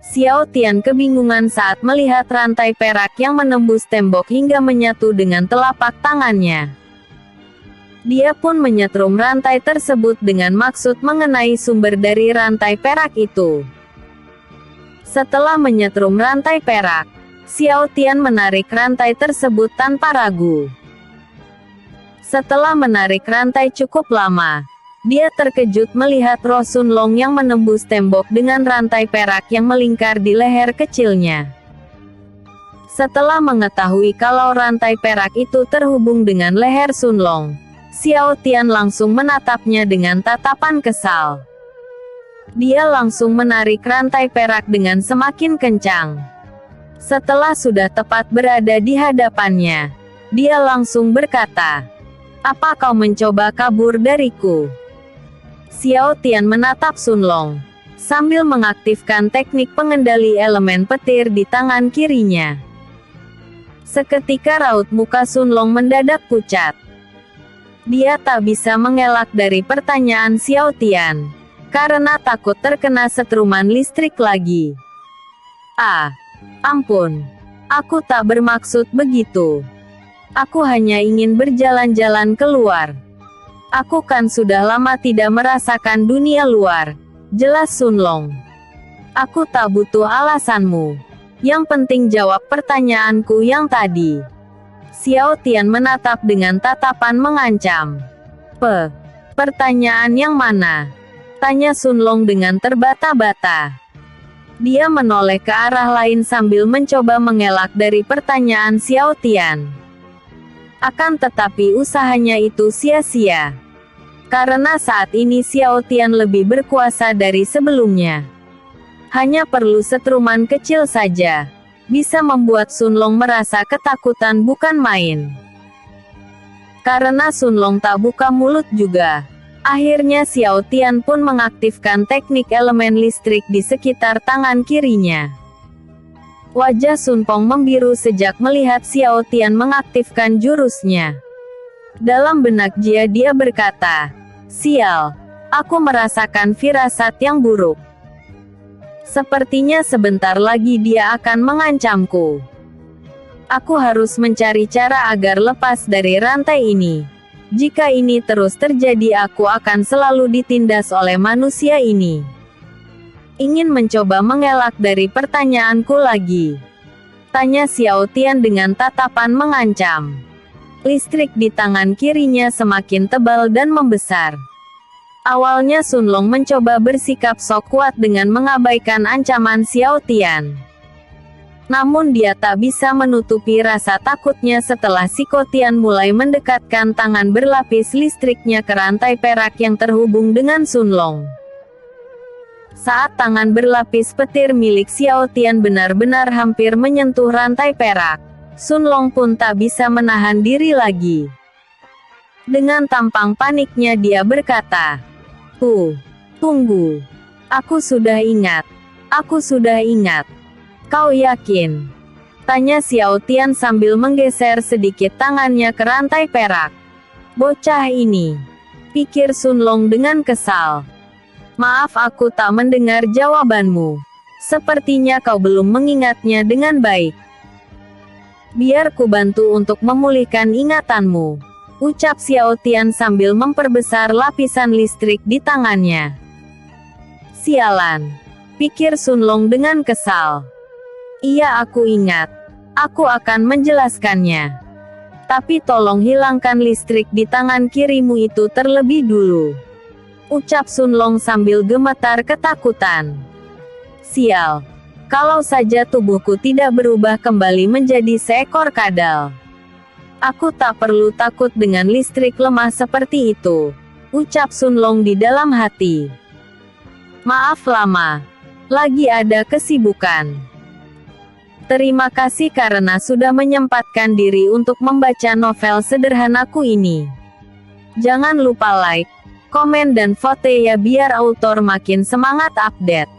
Xiao Tian kebingungan saat melihat rantai perak yang menembus tembok hingga menyatu dengan telapak tangannya. Dia pun menyetrum rantai tersebut dengan maksud mengenai sumber dari rantai perak itu. Setelah menyetrum rantai perak, Xiao Tian menarik rantai tersebut tanpa ragu. Setelah menarik rantai cukup lama, dia terkejut melihat roh Sun Long yang menembus tembok dengan rantai perak yang melingkar di leher kecilnya. Setelah mengetahui kalau rantai perak itu terhubung dengan leher Sun Long, Xiao Tian langsung menatapnya dengan tatapan kesal. Dia langsung menarik rantai perak dengan semakin kencang. Setelah sudah tepat berada di hadapannya, dia langsung berkata, "Apa kau mencoba kabur dariku?" Xiao Tian menatap Sun Long, sambil mengaktifkan teknik pengendali elemen petir di tangan kirinya. Seketika raut muka Sun Long mendadak pucat. Dia tak bisa mengelak dari pertanyaan Xiao Tian, karena takut terkena setruman listrik lagi. Ampun. Aku tak bermaksud begitu. Aku hanya ingin berjalan-jalan keluar. Aku kan sudah lama tidak merasakan dunia luar. Jelas Sun Long. Aku tak butuh alasanmu. Yang penting jawab pertanyaanku yang tadi. Xiao Tian menatap dengan tatapan mengancam. Pertanyaan yang mana? Tanya Sun Long dengan terbata-bata. Dia menoleh ke arah lain sambil mencoba mengelak dari pertanyaan Xiao Tian. Akan tetapi usahanya itu sia-sia. Karena saat ini Xiao Tian lebih berkuasa dari sebelumnya. Hanya perlu setruman kecil saja, bisa membuat Sun Long merasa ketakutan bukan main. Karena Sun Long tak buka mulut juga, akhirnya Xiao Tian pun mengaktifkan teknik elemen listrik di sekitar tangan kirinya. Wajah Sun Pong membiru sejak melihat Xiao Tian mengaktifkan jurusnya. Dalam benak dia berkata, "Sial, aku merasakan firasat yang buruk. Sepertinya sebentar lagi dia akan mengancamku. Aku harus mencari cara agar lepas dari rantai ini. Jika ini terus terjadi aku akan selalu ditindas oleh manusia ini." Ingin mencoba mengelak dari pertanyaanku lagi? Tanya Xiao Tian dengan tatapan mengancam. Listrik di tangan kirinya semakin tebal dan membesar. Awalnya Sun Long mencoba bersikap sok kuat dengan mengabaikan ancaman Xiao Tian. Namun dia tak bisa menutupi rasa takutnya setelah Siko Tian mulai mendekatkan tangan berlapis listriknya ke rantai perak yang terhubung dengan Sun Long. Saat tangan berlapis petir milik Xiao Tian benar-benar hampir menyentuh rantai perak, Sun Long pun tak bisa menahan diri lagi. Dengan tampang paniknya dia berkata, Tunggu. Aku sudah ingat. Kau yakin? Tanya Xiao Tian sambil menggeser sedikit tangannya ke rantai perak. Bocah ini, pikir Sun Long dengan kesal. Maaf aku tak mendengar jawabanmu. Sepertinya kau belum mengingatnya dengan baik. Biar ku bantu untuk memulihkan ingatanmu, ucap Xiao Tian sambil memperbesar lapisan listrik di tangannya. Sialan, pikir Sun Long dengan kesal. Iya aku ingat. Aku akan menjelaskannya. Tapi tolong hilangkan listrik di tangan kirimu itu terlebih dulu. Ucap Sun Long sambil gemetar ketakutan. Sial. Kalau saja tubuhku tidak berubah kembali menjadi seekor kadal. Aku tak perlu takut dengan listrik lemah seperti itu. Ucap Sun Long di dalam hati. Maaf lama. Lagi ada kesibukan. Terima kasih karena sudah menyempatkan diri untuk membaca novel sederhanaku ini. Jangan lupa like, komen dan vote ya biar autor makin semangat update.